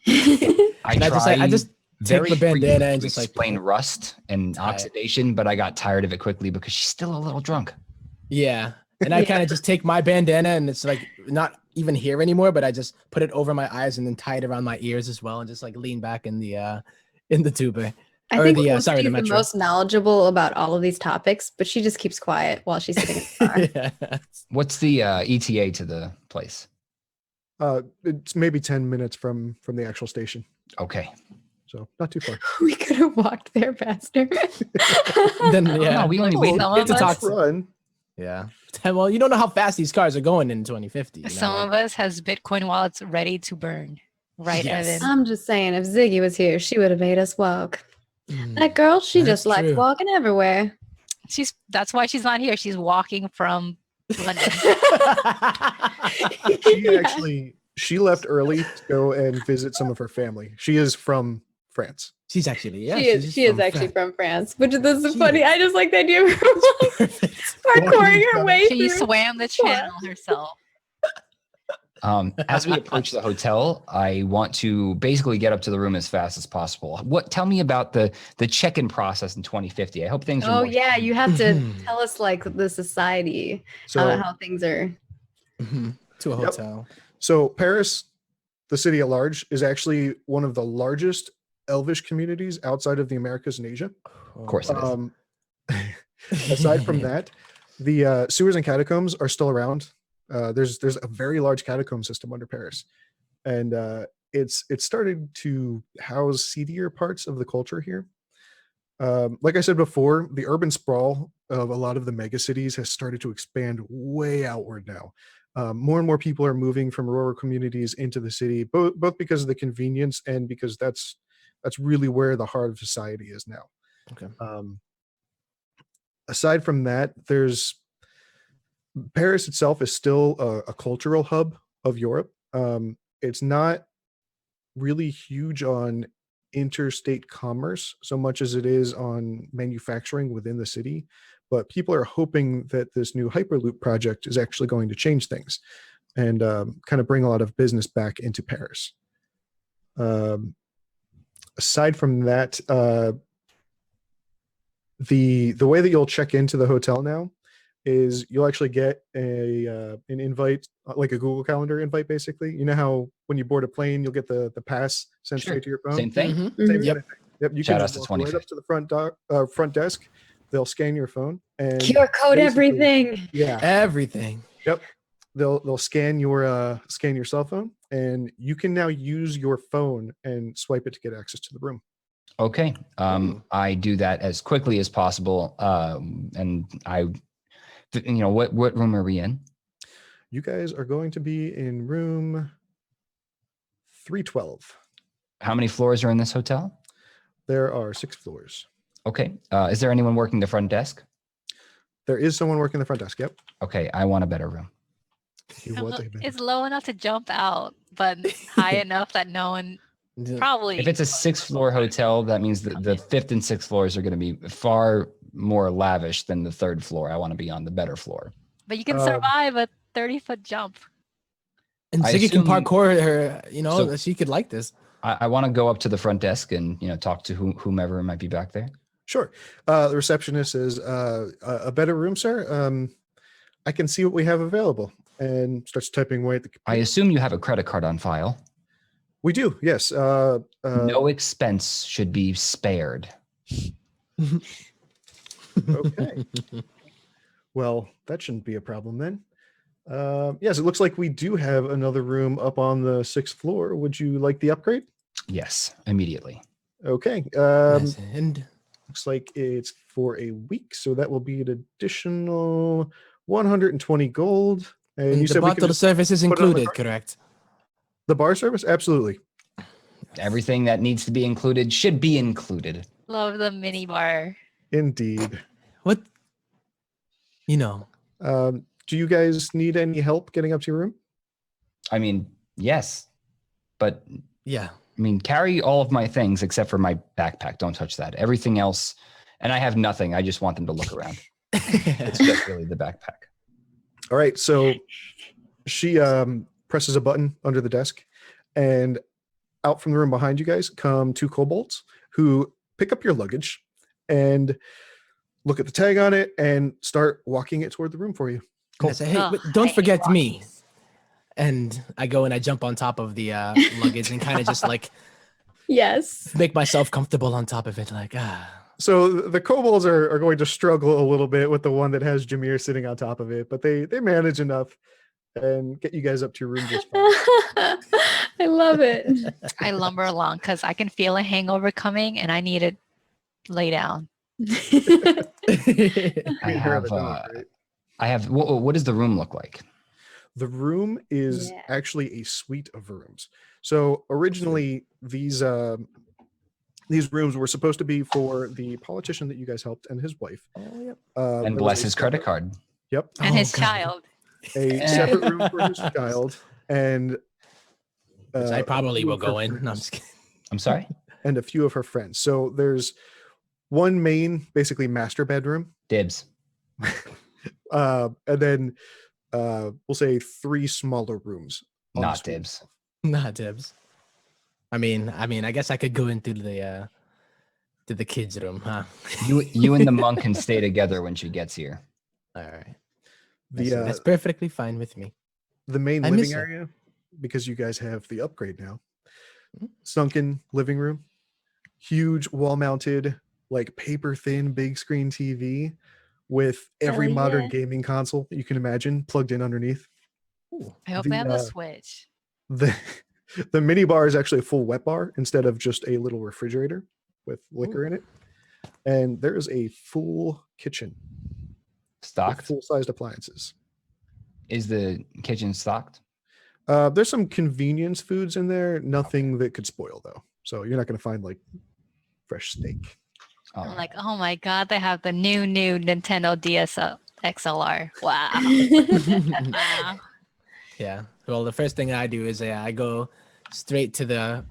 I just take the bandana and just like explain rust and oxidation, but I got tired of it quickly because she's still a little drunk. Yeah. And I kind of just take my bandana and it's like not even here anymore, but I just put it over my eyes and then tie it around my ears as well and just like lean back in the tuba. I think she's the most knowledgeable about all of these topics, but she just keeps quiet while she's sitting in the car. What's the ETA to the place? It's maybe 10 minutes from the actual station. Okay. So not too far. We could have walked there faster. Then yeah, no, we only wait to talk to run. Yeah. Well, you don't know how fast these cars are going in 2050. Some of us has Bitcoin wallets ready to burn. Right, Evan? I'm just saying, if Ziggy was here, she would have made us walk. That girl, she just likes walking everywhere. That's why she's not here. She's walking from London. She left early to go and visit some of her family. She is from France. She's actually, she is actually from France, which is funny. I just like the idea of her parkouring her way through. She swam the channel herself. As we approach the hotel, I want to basically get up to the room as fast as possible. Tell me about the check-in process in 2050. I hope things are you have to tell us like the society, how things are. To a hotel. So Paris, the city at large, is actually one of the largest Elvish communities outside of the Americas and Asia. Of course it is. Aside from that, the sewers and catacombs are still around. There's a very large catacomb system under Paris, and it's started to house seedier parts of the culture here. Like I said before, the urban sprawl of a lot of the mega cities has started to expand way outward now. More and more people are moving from rural communities into the city, both because of the convenience and because that's really where the heart of society is now. Okay. Aside from that, Paris itself is still a cultural hub of Europe. It's not really huge on interstate commerce so much as it is on manufacturing within the city. But people are hoping that this new Hyperloop project is actually going to change things and kind of bring a lot of business back into Paris. Aside from that, the way that you'll check into the hotel now is you'll actually get an invite, like a Google Calendar invite, basically. You know how when you board a plane, you'll get the pass sent straight to your phone? Same thing. Same kind of thing. Yep. You Shout can out to walk 2050. right up to the front desk. They'll scan your phone and QR code everything. Yeah, everything. Yep. They'll scan your cell phone, and you can now use your phone and swipe it to get access to the room. Okay. I do that as quickly as possible. And what room are we in? You guys are going to be in room 312. How many floors are in this hotel? There are 6 floors. Okay. Is there anyone working the front desk? There is someone working the front desk. Yep. Okay. I want a better room. It's low enough to jump out, but high enough that no one probably. If it's a 6-floor hotel, that means that the 5th and 6th floors are going to be far more lavish than the 3rd floor. I want to be on the better floor. But you can survive a 30-foot jump. And Ziggy can parkour her, so she could like this. I want to go up to the front desk and talk to whomever might be back there. Sure. The receptionist says, a better room, sir? I can see what we have available, and starts typing away at the computer. I assume you have a credit card on file. We do, yes. No expense should be spared. Okay. Well, that shouldn't be a problem then. Yes, it looks like we do have another room up on the 6th floor. Would you like the upgrade? Yes, immediately. Okay. And looks like it's for a week, so that will be an additional 120 gold. And you the said bottle service is included, correct? The bar service? Absolutely. Everything that needs to be included should be included. Love the mini bar. Indeed. What? Do you guys need any help getting up to your room? I mean, yes, but yeah. I mean, carry all of my things except for my backpack. Don't touch that. Everything else, and I have nothing. I just want them to look around. It's just really the backpack. All right, so She presses a button under the desk, and out from the room behind you guys come 2 kobolds who pick up your luggage and look at the tag on it and start walking it toward the room for you. And I say, hey, Ugh, don't I hate forget me. walkies. And I go and I jump on top of the luggage and kind of just like Yes. make myself comfortable on top of it. Like, So the kobolds are going to struggle a little bit with the one that has Jameer sitting on top of it, but they manage enough and get you guys up to your room just fine. I love it. I lumber along because I can feel a hangover coming and I need to lay down. I You're on the have. dog, right? I have. What does the room look like? The room is Yeah. actually a suite of rooms. So originally these rooms were supposed to be for the politician that you guys helped and his wife. oh, yep. And there was bless a his credit separate- card. Yep. And Oh, his God. child. A separate room for his child and Which I a probably few will of her go in. No, I'm friends. just kidding. I'm sorry. And a few of her friends. So there's one main, basically master bedroom, Dibs. and then we'll say 3 smaller rooms. on the Not suite. dibs. Nah, Dibs. I mean, I guess I could go into the to the kids' room, huh? You and the monk can stay together when she gets here. All right. The That's perfectly fine with me. the main I miss living her. area, because you guys have the upgrade now. Mhm. Sunken living room, huge wall-mounted, like paper-thin big screen TV with every Hell modern yeah. gaming console that you can imagine plugged in underneath. Ooh. I hope The, they have the uh, switch. The the mini bar is actually a full wet bar instead of just a little refrigerator with liquor in it. And there is a full kitchen with Stocked. full-sized appliances. Is the kitchen stocked? There's some convenience foods in there, nothing that could spoil though. So you're not going to find like fresh steak. All I'm right. like, oh my god, they have the new Nintendo XLR. Wow. Wow. Yeah. Well, the first thing I do is I go straight to the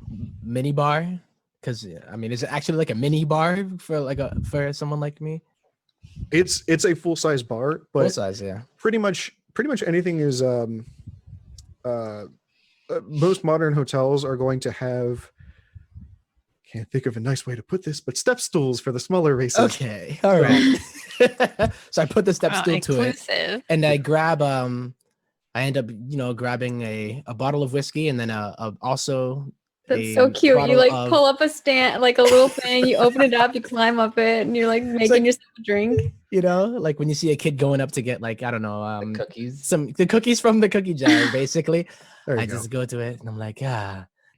mini bar because I mean, is it actually like a mini bar for someone like me? It's a full-size bar, Full but size, yeah. pretty much anything is most modern hotels are going to have, can't think of a nice way to put this, but step stools for the smaller races. Okay. All right. So I put the step stool to it, Inclusive. and I grab I end up grabbing a bottle of whiskey and then also That's so a cute. You bottle like of- pull up a stand, like a little thing. You open it up, you climb up it, and you're like making like- yourself a drink. like when you see a kid going up to get like I don't know The cookies. the cookies from the cookie jar basically. There you I go. just go to it and I'm like,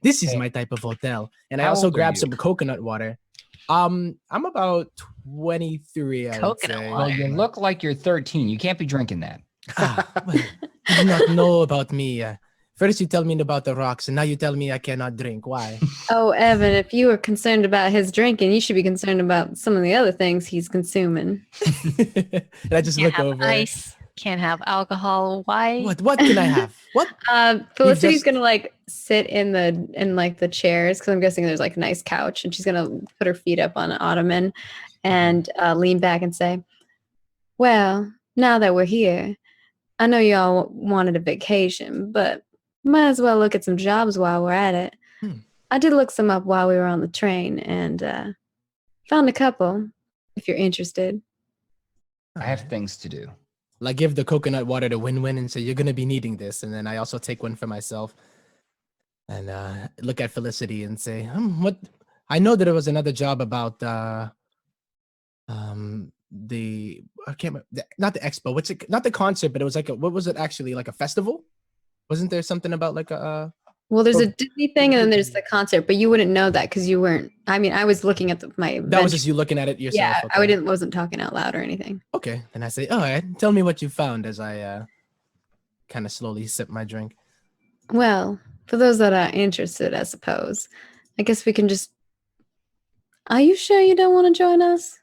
this is Hey, my type of hotel. And I how also old are grab you? some coconut water. I'm about 23. I would Coconut say. Well, you water. look like you're 13. You can't be drinking that. Well, you do not know about me. First you tell me about the rocks, and now you tell me I cannot drink. Why? Oh, Evan, if you were concerned about his drinking, you should be concerned about some of the other things he's consuming. And I just Can't look have over. ice. Can't have alcohol. Why? What can I have? What? Felicity's just- gonna like sit in the chairs because I'm guessing there's like a nice couch, and she's gonna put her feet up on an ottoman and lean back and say, "Well, now that we're here, I know y'all wanted a vacation, but might as well look at some jobs while we're at it. Hmm. I did look some up while we were on the train and found a couple. If you're interested." I have things to do. Like give the coconut water to Win-Win and say you're gonna be needing this, and then I also take one for myself and look at Felicity and say, what? I know that there was another job about the I can't remember, not the expo. What's it? Not the concert, but it was like what was it actually like a festival? Wasn't there something about like a? Well, there's Oh, a Disney thing and then there's the concert, but you wouldn't know that because you weren't. I mean, I was looking at my. That was bench- just you looking at it yourself. Yeah, okay. I didn't wasn't talking out loud or anything. Okay, and I say, all right, tell me what you found as I kind of slowly sip my drink. Well, for those that are interested, I suppose, I guess we can just. Are you sure you don't want to join us?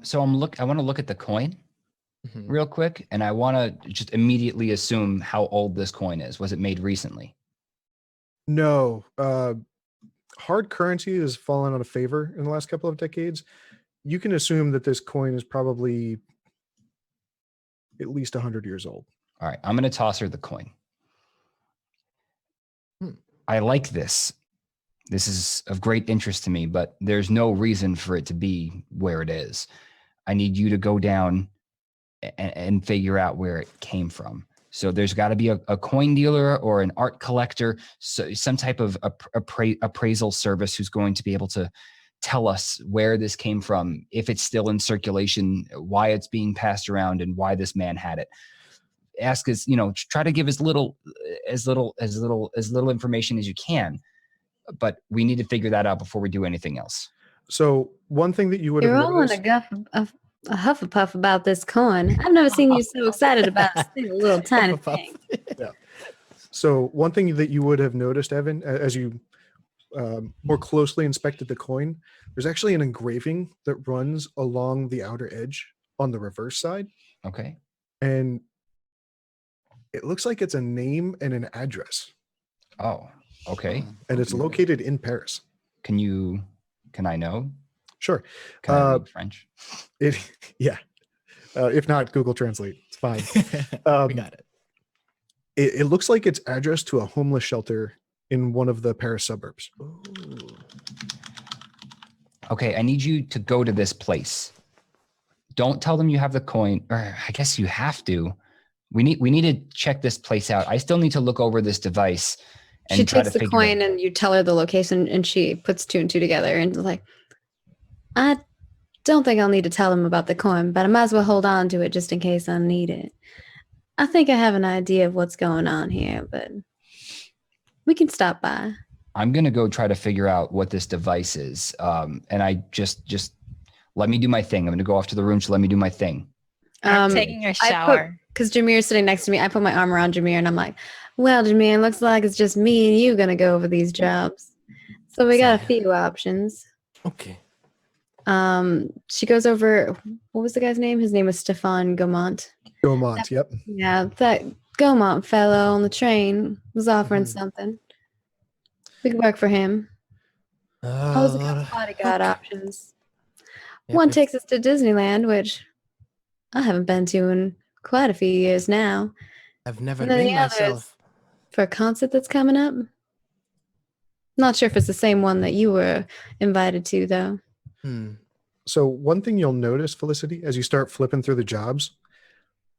So I want to look at the coin Mhm. real quick, and I want to just immediately assume how old this coin is. Was it made recently? No, hard currency has fallen out of favor in the last couple of decades. You can assume that this coin is probably at least 100 years old. All right, I'm going to toss her the coin. Hmm. I like this. This is of great interest to me, but there's no reason for it to be where it is. I need you to go down and figure out where it came from. So there's got to be a coin dealer or an art collector, so some type of appraisal service who's going to be able to tell us where this came from, if it's still in circulation, why it's being passed around, and why this man had it. Ask us, try to give as little information as you can, but we need to figure that out before we do anything else. So one thing that you would have You're all in noticed, a Hufflepuff about this coin. I've never seen you so excited about a single little tiny thing. So one thing that you would have noticed, Evan, as you more closely inspected the coin, there's actually an engraving that runs along the outer edge on the reverse side. Okay. And it looks like it's a name and an address. Oh, okay. And it's located in Paris. Can I know? Sure. Can I read French? If not, Google Translate. It's fine. We got it. It looks like it's addressed to a homeless shelter in one of the Paris suburbs. Ooh. Okay, I need you to go to this place. Don't tell them you have the coin, or I guess you have to. We need to check this place out. I still need to look over this device. And She try takes to the figure coin out. and you tell her the location, and she puts 2 and 2 together and is like, I don't think I'll need to tell them about the coin, but I might as well hold on to it just in case I need it. I think I have an idea of what's going on here, but we can stop by. I'm gonna go try to figure out what this device is. And I just let me do my thing. I'm gonna go off to the room to let me do my thing. I'm taking a shower. Because Jameer's sitting next to me. I put my arm around Jameer and I'm like, well, Jameer, looks like it's just me and you gonna go over these jobs. So we got a few options. Okay. She goes over, what was the guy's name? His name was Stefan Gaumont. Gaumont, yep. Yeah, that Gaumont fellow on the train was offering something. We could work for him. I was a couple bodyguard options. Yep, One if- takes us to Disneyland, which I haven't been to in quite a few years now. I've never And then been the others myself. for a concert that's coming up. Not sure if it's the same one that you were invited to, though. So one thing you'll notice, Felicity, as you start flipping through the jobs,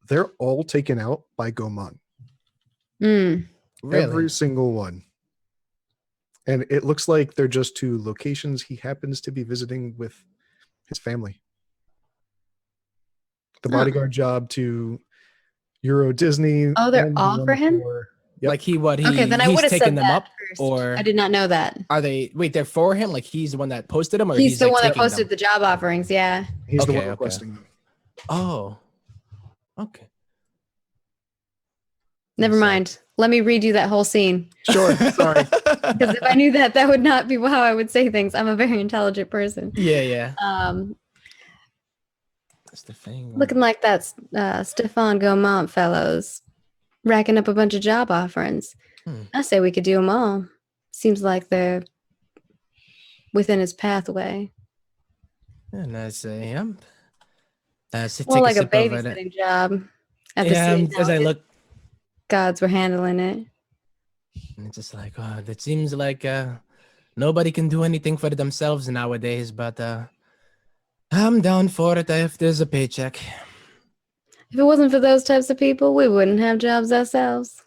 they're all taken out by Gaumont. Mm. Really? Every single one. And it looks like they're just to locations he happens to be visiting with his family. The Huh. bodyguard job to Euro Disney. Oh, they're and the all one for him? Yep. Like he Okay, then I he's would have taking said them that up, first. or I did not know that. are they? Wait, they're for him. Like he's the one that posted them, or He's the like, one that taking posted them? the job offerings, yeah. He's the Okay, one okay. requesting them. Oh, okay. Never So- mind. Let me read you that whole scene. Sure. Sorry. Because if I knew that, that would not be how I would say things. I'm a very intelligent person. Yeah. That's the thing. Looking like that Stefan Gaumont fellows racking up a bunch of job offerings. I say we could do them all. Seems like they're within his pathway. And I say, take More like a sip of it. babysitting job. After Yeah, seeing as how I his look, gods were handling it. and it's just like, oh, it seems like nobody can do anything for themselves nowadays. But I'm down for it if there's a paycheck. If it wasn't for those types of people, we wouldn't have jobs ourselves.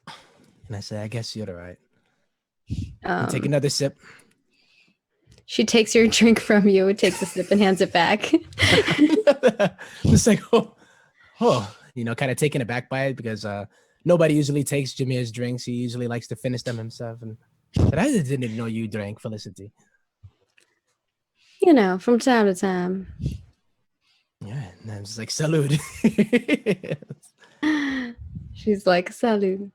And I say, I guess you're right. Um, Take another sip. She takes your drink from you, takes a sip, and hands it back. It's like, kind of taken aback by it because nobody usually takes Jameer's drinks. He usually likes to finish them himself. But I didn't know you drank, Felicity. You know, from time to time. Yeah, and I was like, salute. She's like, salute.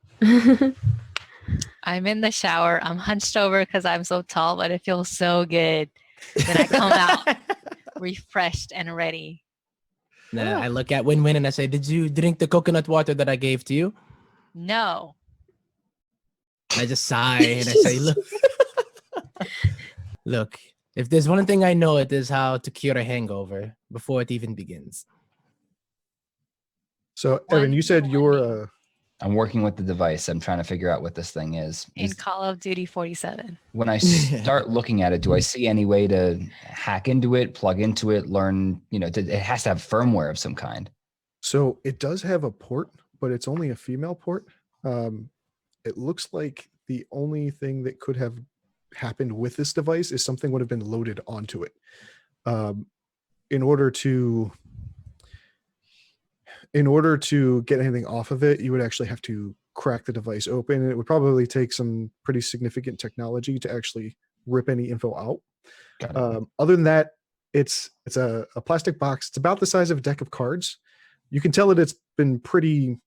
I'm in the shower. I'm hunched over because I'm so tall, but it feels so good. Then I come out refreshed and ready. Then I look at Win-Win and I say, did you drink the coconut water that I gave to you? No. And I just sigh and I say, look, if there's one thing I know, it is how to cure a hangover before it even begins. So Evan, you said you're I'm working with the device. I'm trying to figure out what this thing is. In Call of Duty 47. When I start looking at it, do I see any way to hack into it, plug into it, learn, it has to have firmware of some kind. So it does have a port, but it's only a female port. It looks like the only thing that could have happened with this device is something would have been loaded onto it. In order to get anything off of it, you would actually have to crack the device open, and it would probably take some pretty significant technology to actually rip any info out. Other than that, it's a plastic box. It's about the size of a deck of cards. You can tell that it's been pretty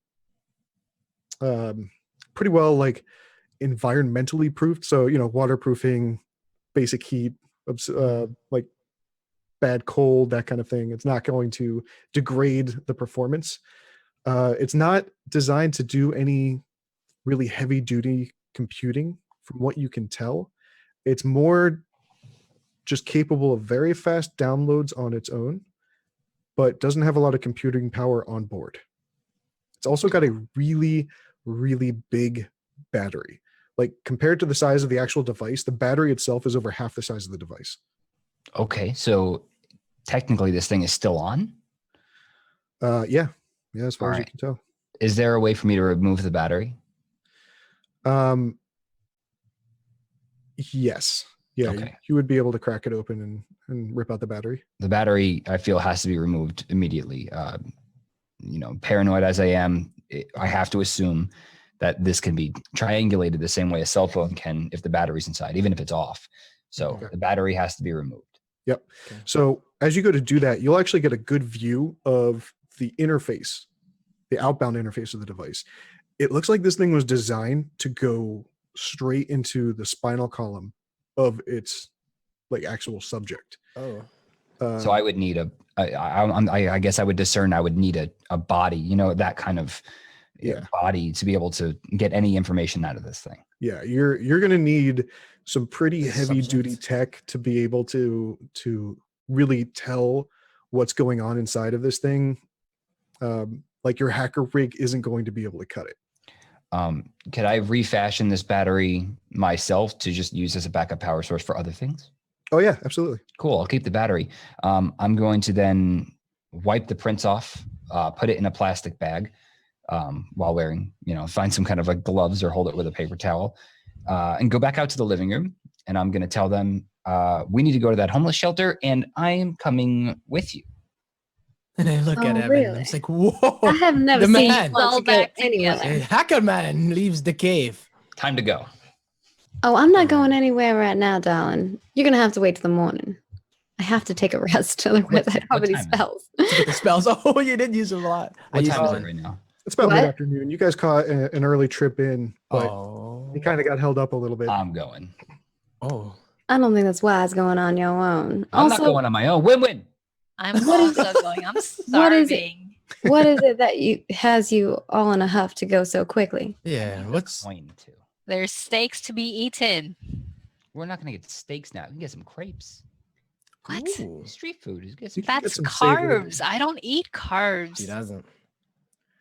well like environmentally proofed. So, waterproofing, basic heat, like bad cold, that kind of thing. It's not going to degrade the performance. It's not designed to do any really heavy duty computing from what you can tell. It's more just capable of very fast downloads on its own, but doesn't have a lot of computing power on board. It's also got a really, really big battery. Like compared to the size of the actual device, the battery itself is over half the size of the device. Okay, so technically this thing is still on? Yeah, as far as you can tell. Is there a way for me to remove the battery? Yes. Yeah, Okay. you would be able to crack it open and rip out the battery. The battery, I feel, has to be removed immediately. Paranoid as I am, I have to assume that this can be triangulated the same way a cell phone can if the battery's inside, even if it's off. So the battery has to be removed. Yep. Okay. So as you go to do that, you'll actually get a good view of the interface, the outbound interface of the device. It looks like this thing was designed to go straight into the spinal column of its like actual subject. Oh. So I would need I guess I would discern I would need a body, that kind of body to be able to get any information out of this thing. Yeah, you're going to need some pretty heavy duty tech to be able to really tell what's going on inside of this thing. Like your hacker rig isn't going to be able to cut it. Could I refashion this battery myself to just use as a backup power source for other things? Oh yeah, absolutely. Cool. I'll keep the battery. I'm going to then wipe the prints off, put it in a plastic bag while wearing, find some kind of like gloves or hold it with a paper towel and go back out to the living room. And I'm going to tell them, we need to go to that homeless shelter and I am coming with you. And I look at Evan really? and it's like, whoa. I have never The seen man. you want to go Back anywhere. together. Hacker man leaves the cave. Time to go. Oh, I'm not going anywhere right now, darling. You're gonna have to wait till the morning. I have to take a rest, otherwise I don't have what any time is it? spells. To get the spells. Oh, you did use them a lot. What used time is one. it right now? It's about What? mid-afternoon. You guys caught an early trip in, but Oh. you kind of got held up a little bit. I'm going. Oh. I don't think that's wise going on your own. I'm not going on my own. Win-win. I'm also going. I'm What is it? starving. What is it that has you all in a huff to go so quickly? Yeah. What's Coin too. There's steaks to be eaten. We're not going to get steaks now. We can get some crepes. What? Ooh, Street food. You get You some can get That's some savory. carbs. I don't eat carbs. he doesn't.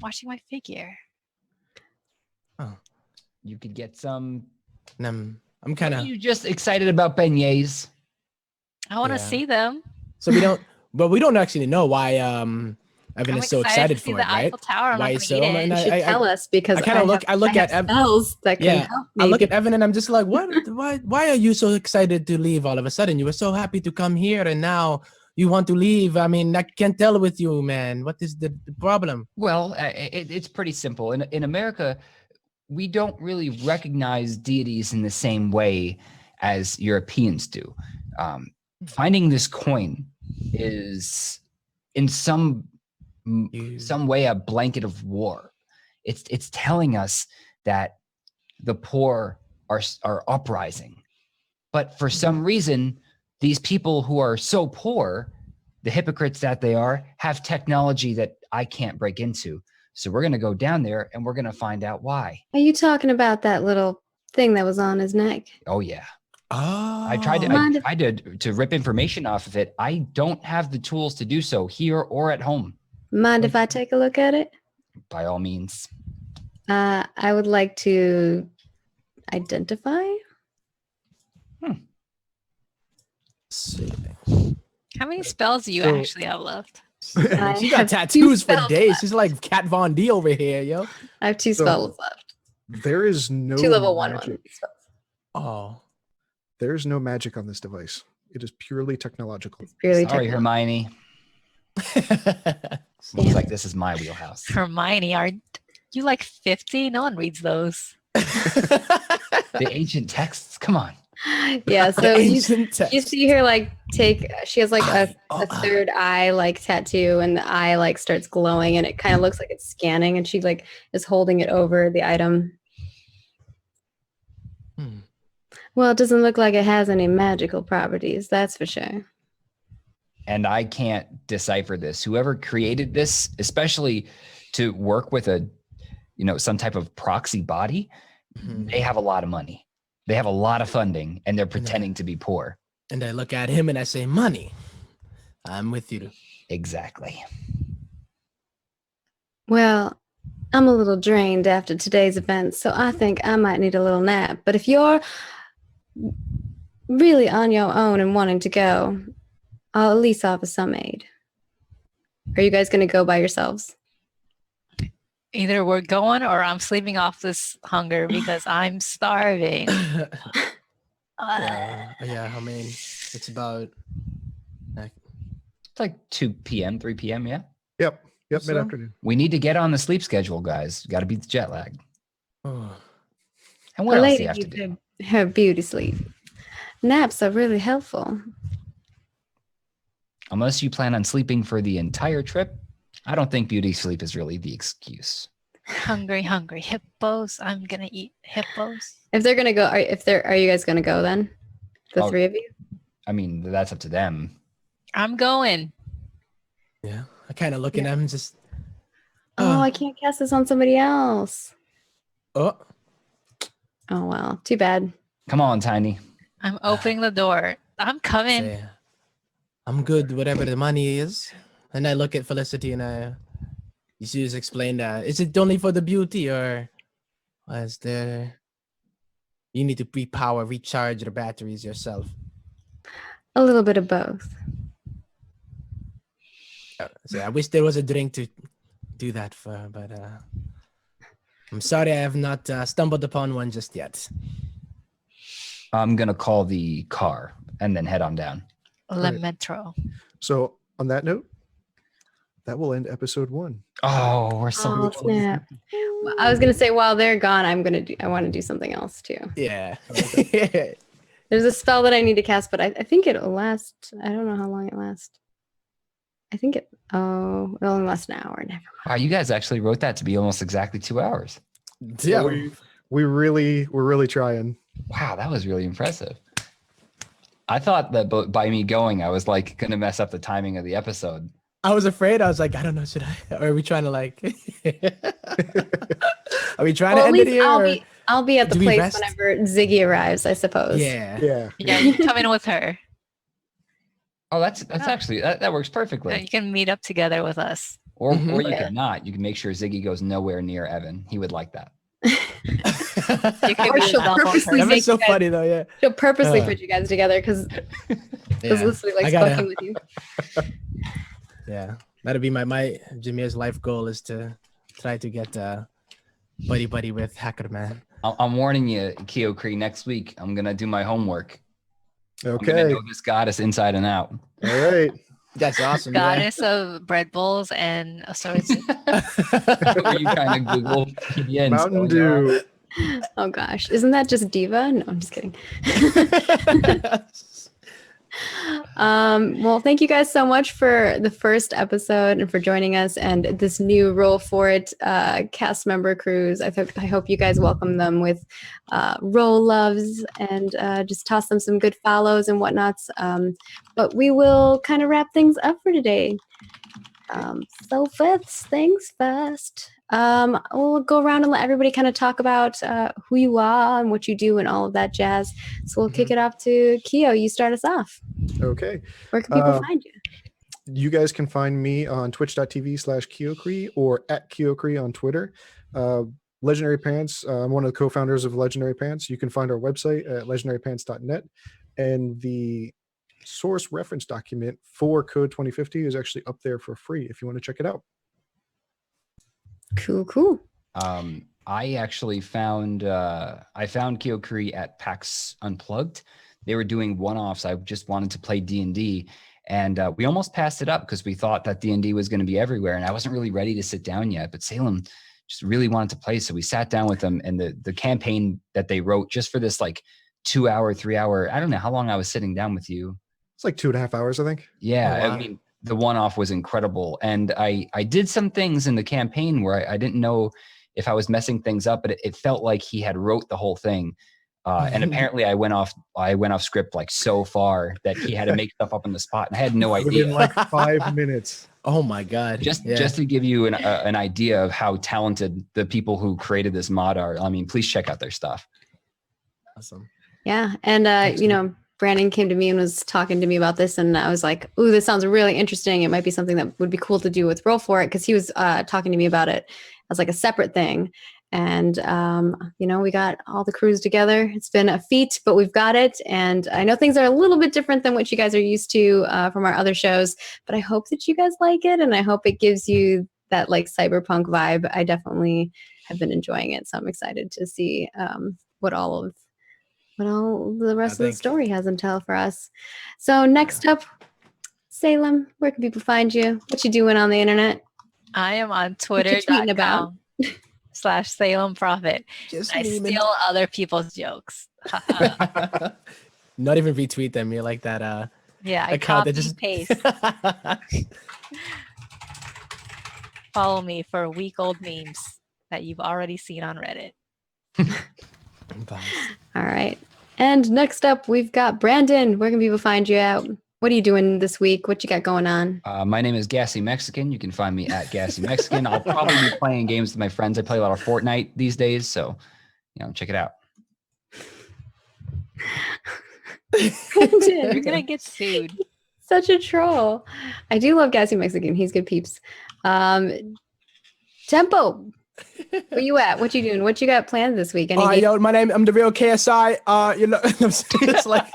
Watching my figure. You could get some. I'm kind Are of you just excited about beignets? I want to Yeah. see them. so we don't actually know why Evan I'm is so to excited see for the it, right? Eiffel Tower. I'm Why not he's going to so- eat it. and You should I- tell us because I kinda look I at have spells that can Yeah, help me. I look at Evan and I'm just like, what? Why are you so excited to leave all of a sudden? You were so happy to come here and now you want to leave. I mean, I can't tell with you, man. What is the problem? Well, it's pretty simple. In America, we don't really recognize deities in the same way as Europeans do. Finding this coin is, in some way, a blanket of war. It's telling us that the poor are uprising, but for some reason, these people who are so poor, the hypocrites that they are, have technology that I can't break into. So we're going to go down there and we're going to find out why. Are you talking about that little thing that was on his neck? Oh yeah. Oh, I tried Mind if- to rip information off of it. I don't have the tools to do so here or at home. Mind if I take a look at it? By all means. I would like to identify. See. How many spells do you So- actually have left? I She got have two tattoos for spells days. left. She's like Kat Von D over here, yo. I have 2 So- spells left. There is no 2 level 1 magic. spells. Oh. There's no magic on this device. It is purely technological. It's purely Sorry, technical. Hermione. Looks like this is my wheelhouse. Hermione, are you like 50? No one reads those. The ancient texts. Come on. Yeah, so Ancient you text. see her like she has like a Oh, third eye like tattoo, and the eye like starts glowing, and it kind of looks like it's scanning, and she like is holding it over the item. Hmm. Well, it doesn't look like it has any magical properties, that's for sure. And I can't decipher this. Whoever created this, especially to work with a, some type of proxy body, Mhm. they have a lot of money. They have a lot of funding, and they're pretending to be poor. And I look at him and I say, money. I'm with you. Exactly. Well, I'm a little drained after today's event, so I think I might need a little nap. But if you're really on your own and wanting to go, I'll at least offer some aid. Are you guys going to go by yourselves? Either we're going or I'm sleeping off this hunger because I'm starving. Yeah, I mean, it's about It's like 2 p.m., 3 p.m., yeah? Yep. So- Mid-afternoon. We need to get on the sleep schedule, guys. Got to beat the jet lag. oh, And what A else do lady you have to needs do? her beauty sleep. Naps are really helpful. Unless you plan on sleeping for the entire trip, I don't think beauty sleep is really the excuse. Hungry hippos. I'm gonna eat hippos. If they're going to go, are you guys going to go then? The Oh. 3 of you? I mean, that's up to them. I'm going. yeah. I kind of looking at him just. Oh, I can't cast this on somebody else. Oh, Oh, well, too bad. Come on, Tiny. I'm opening the door. I'm coming. say, I'm good, whatever the money is. And I look at Felicity and you see, just explain that. Is it only for the beauty or is there? You need to pre-power, recharge the batteries yourself. A little bit of both. So I wish there was a drink to do that for, but I'm sorry I have not stumbled upon one just yet. I'm going to call the car and then head on down. Le Right. Metro. So on that note, that will end episode 1. Oh, we're so Oh, close. snap. Well, I was going to say, while they're gone, I want to do something else too. Yeah. There's a spell that I need to cast, but I think it'll last. I don't know how long it lasts. I think it only lasts an hour. Never mind. Wow, you guys actually wrote that to be almost exactly 2 hours. Yeah. We're really trying. Wow, that was really impressive. I thought that by me going, I was like going to mess up the timing of the episode. I was afraid. I was like, I don't know, should I? Or are we trying to like? Are we trying Well, to at end it least here? or- I'll be at the do we place rest? whenever Ziggy arrives, I suppose. Yeah. Yeah. Yeah, you come in with her. Oh, that's Yeah. actually that works You perfectly. can meet up together with us. Or Mhm. you Yeah. can not. You can make sure Ziggy goes nowhere near Evan. He would like that. You can Or be she'll alone with purposely her. That make was so you guys- funny though. Yeah. She'll purposely Uh. put you guys together because Yeah. Leslie likes I gotta- fucking with you. Yeah. That'll be my Jameer's life goal is to try to get buddy with Hacker Man. I'm warning you, Keo Cree, next week I'm gonna do my homework. I'm gonna Okay. know this goddess inside and out. All right. That's awesome. Yeah. Goddess of bread bowls and swords. Were you trying to Google PBN Mountain spelling wrong? Dew. Oh gosh, isn't that just diva? No, I'm just kidding. Well, thank you guys so much for the first episode and for joining us and this new Roll4It cast member cruise. I hope you guys welcome them with roll loves and just toss them some good follows and whatnots. But we will kind of wrap things up for today. So first things first. We'll go around and let everybody kind of talk about who you are and what you do and all of that jazz. So we'll kick it off to Keo. You start us off. Okay. Where can people find you? You guys can find me on twitch.tv/KeoCree or at KeoCree on Twitter. Legendary Pants. I'm one of the co-founders of Legendary Pants. You can find our website at legendarypants.net, and the source reference document for Code 2050 is actually up there for free if you want to check it out. Cool. I actually found Kyokuri at PAX Unplugged. They were doing one-offs. I just wanted to play D&D, and we almost passed it up because we thought that D&D was going to be everywhere, and I wasn't really ready to sit down yet. But Salem just really wanted to play, so we sat down with them, and the campaign that they wrote just for this like 2-hour, 3-hour. I don't know how long I was sitting down with you. It's like 2.5 hours, I think. Yeah, Oh, wow. I mean, the one-off was incredible, and I did some things in the campaign where I didn't know if I was messing things up, but it felt like he had wrote the whole thing. And apparently I went off script like so far that he had to make stuff up on the spot, and I had no idea. Within like 5 minutes. Oh my God. Just to give you an idea of how talented the people who created this mod are. I mean, please check out their stuff. Awesome. Yeah. And, you know, Brandon came to me and was talking to me about this, and I was like, ooh, this sounds really interesting. It might be something that would be cool to do with Roll4It, because he was talking to me about it as like a separate thing. And, you know, we got all the crews together. It's been a feat, but we've got it. And I know things are a little bit different than what you guys are used to from our other shows, but I hope that you guys like it. And I hope it gives you that like cyberpunk vibe. I definitely have been enjoying it. So I'm excited to see what all the rest of the story has in tell for us. So next up, Salem, where can people find you? What you doing on the internet? I am on What you tweeting about? Twitter.com/Salem Prophet. Just I memeing. steal other people's jokes. Not even retweet them. You're like that. Yeah, I account copy that just paste. Follow me for week-old memes that you've already seen on Reddit. All right. And next up, we've got Brandon. Where can people find you out? What are you doing this week? What you got going on? My name is Gassy Mexican. You can find me at Gassy Mexican. I'll probably be playing games with my friends. I play a lot of Fortnite these days, so check it out. You're gonna get sued. Such a troll. I do love Gassy Mexican. He's good peeps. Tempo. Where you at? What you doing? What you got planned this week? Yo, I'm the real KSI. You know, it's like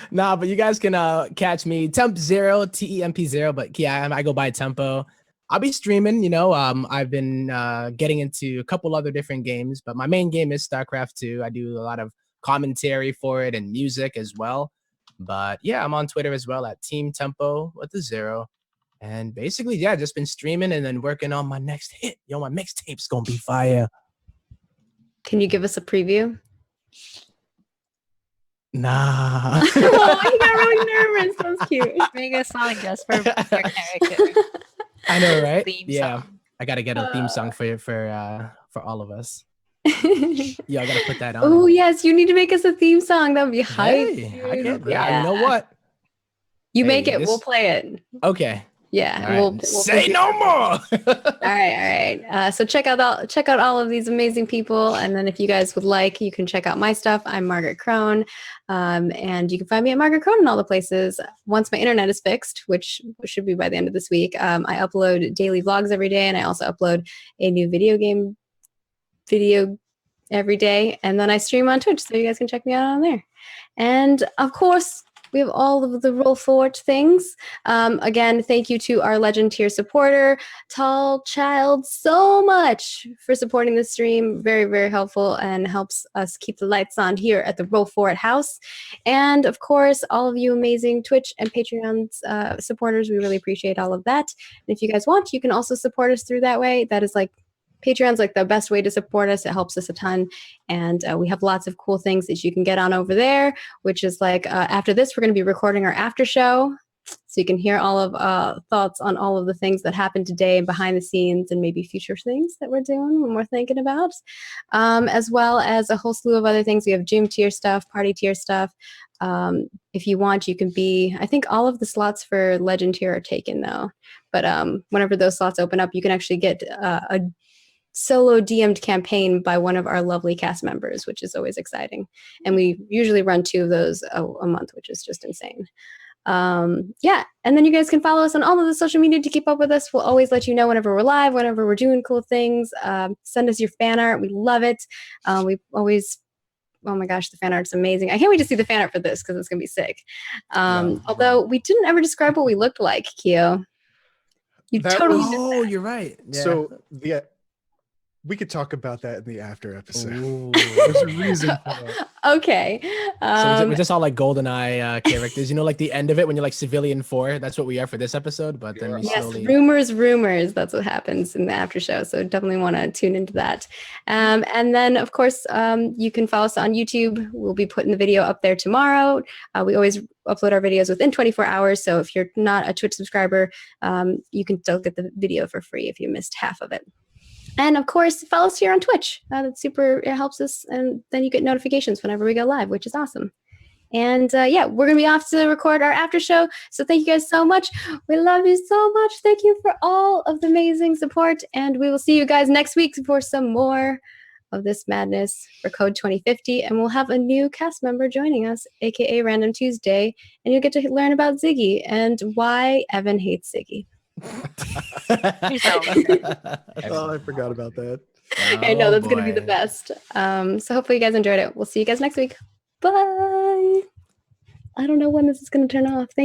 nah, but you guys can catch me Temp0, TEMP0, but yeah, I go by Tempo. I'll be streaming, you know. I've been getting into a couple other different games, but my main game is StarCraft 2. I do a lot of commentary for it and music as well. But yeah, I'm on Twitter as well at Team Tempo with the 0. And basically, yeah, just been streaming and then working on my next hit. Yo, my mixtape's gonna be fire. Can you give us a preview? Nah. Oh, he got really nervous. That was cute. Make a song just for your character. I know, right? Theme Yeah, song. I gotta get a theme song for all of us. Yeah, I gotta put that on. Oh yes, you need to make us a theme song. That would be hype. Hey, I get, yeah, you know what? You Hey, make it. this- We'll play it. Okay. Yeah, All right. we'll Say play no it. more. All right. So check out all of these amazing people, and then if you guys would like, you can check out my stuff. I'm Margaret Crone, and you can find me at Margaret Crone in all the places. Once my internet is fixed, which should be by the end of this week, I upload daily vlogs every day, and I also upload a new video every day, and then I stream on Twitch, so you guys can check me out on there. And of course, we have all of the Roll4It things. Again, thank you to our Legend tier supporter, Tall Child, so much for supporting the stream. Very, very helpful and helps us keep the lights on here at the Roll4It house. And of course, all of you amazing Twitch and Patreon supporters, we really appreciate all of that. And if you guys want, you can also support us through that way. That is like Patreon's like the best way to support us. It helps us a ton. And we have lots of cool things that you can get on over there, which is like after this, we're going to be recording our after show. So you can hear all of thoughts on all of the things that happened today and behind the scenes and maybe future things that we're doing when we're thinking about, as well as a whole slew of other things. We have gym tier stuff, party tier stuff. If you want, you can be, I think all of the slots for Legend tier are taken though. But whenever those slots open up, you can actually get a solo DM'd campaign by one of our lovely cast members, which is always exciting. And we usually run 2 of those a month, which is just insane. Yeah, and then you guys can follow us on all of the social media to keep up with us. We'll always let you know whenever we're live, whenever we're doing cool things. Send us your fan art. We love it. We always, oh my gosh, the fan art's amazing. I can't wait to see the fan art for this because it's gonna be sick. Although we didn't ever describe what we looked like, Keo. You That totally was- did Oh, that. you're right. Yeah. So we could talk about that in the after episode. Ooh. There's a reason for that. Okay. So we're just all like GoldenEye characters, you know, like the end of it when you're like civilian 4. That's what we are for this episode. But then we Yes, slowly. rumors. That's what happens in the after show. So definitely want to tune into that. And then, of course, you can follow us on YouTube. We'll be putting the video up there tomorrow. We always upload our videos within 24 hours. So if you're not a Twitch subscriber, you can still get the video for free if you missed half of it. And of course, follow us here on Twitch. That's super, it helps us. And then you get notifications whenever we go live, which is awesome. And yeah, we're going to be off to record our after show. So thank you guys so much. We love you so much. Thank you for all of the amazing support. And we will see you guys next week for some more of this madness for Code 2050. And we'll have a new cast member joining us, aka Random Tuesday. And you'll get to learn about Ziggy and why Evan hates Ziggy. Oh, I forgot about that. I know that's going to be the boy. best. So hopefully you guys enjoyed it. We'll see you guys next week. Bye. I don't know when this is going to turn off. Thank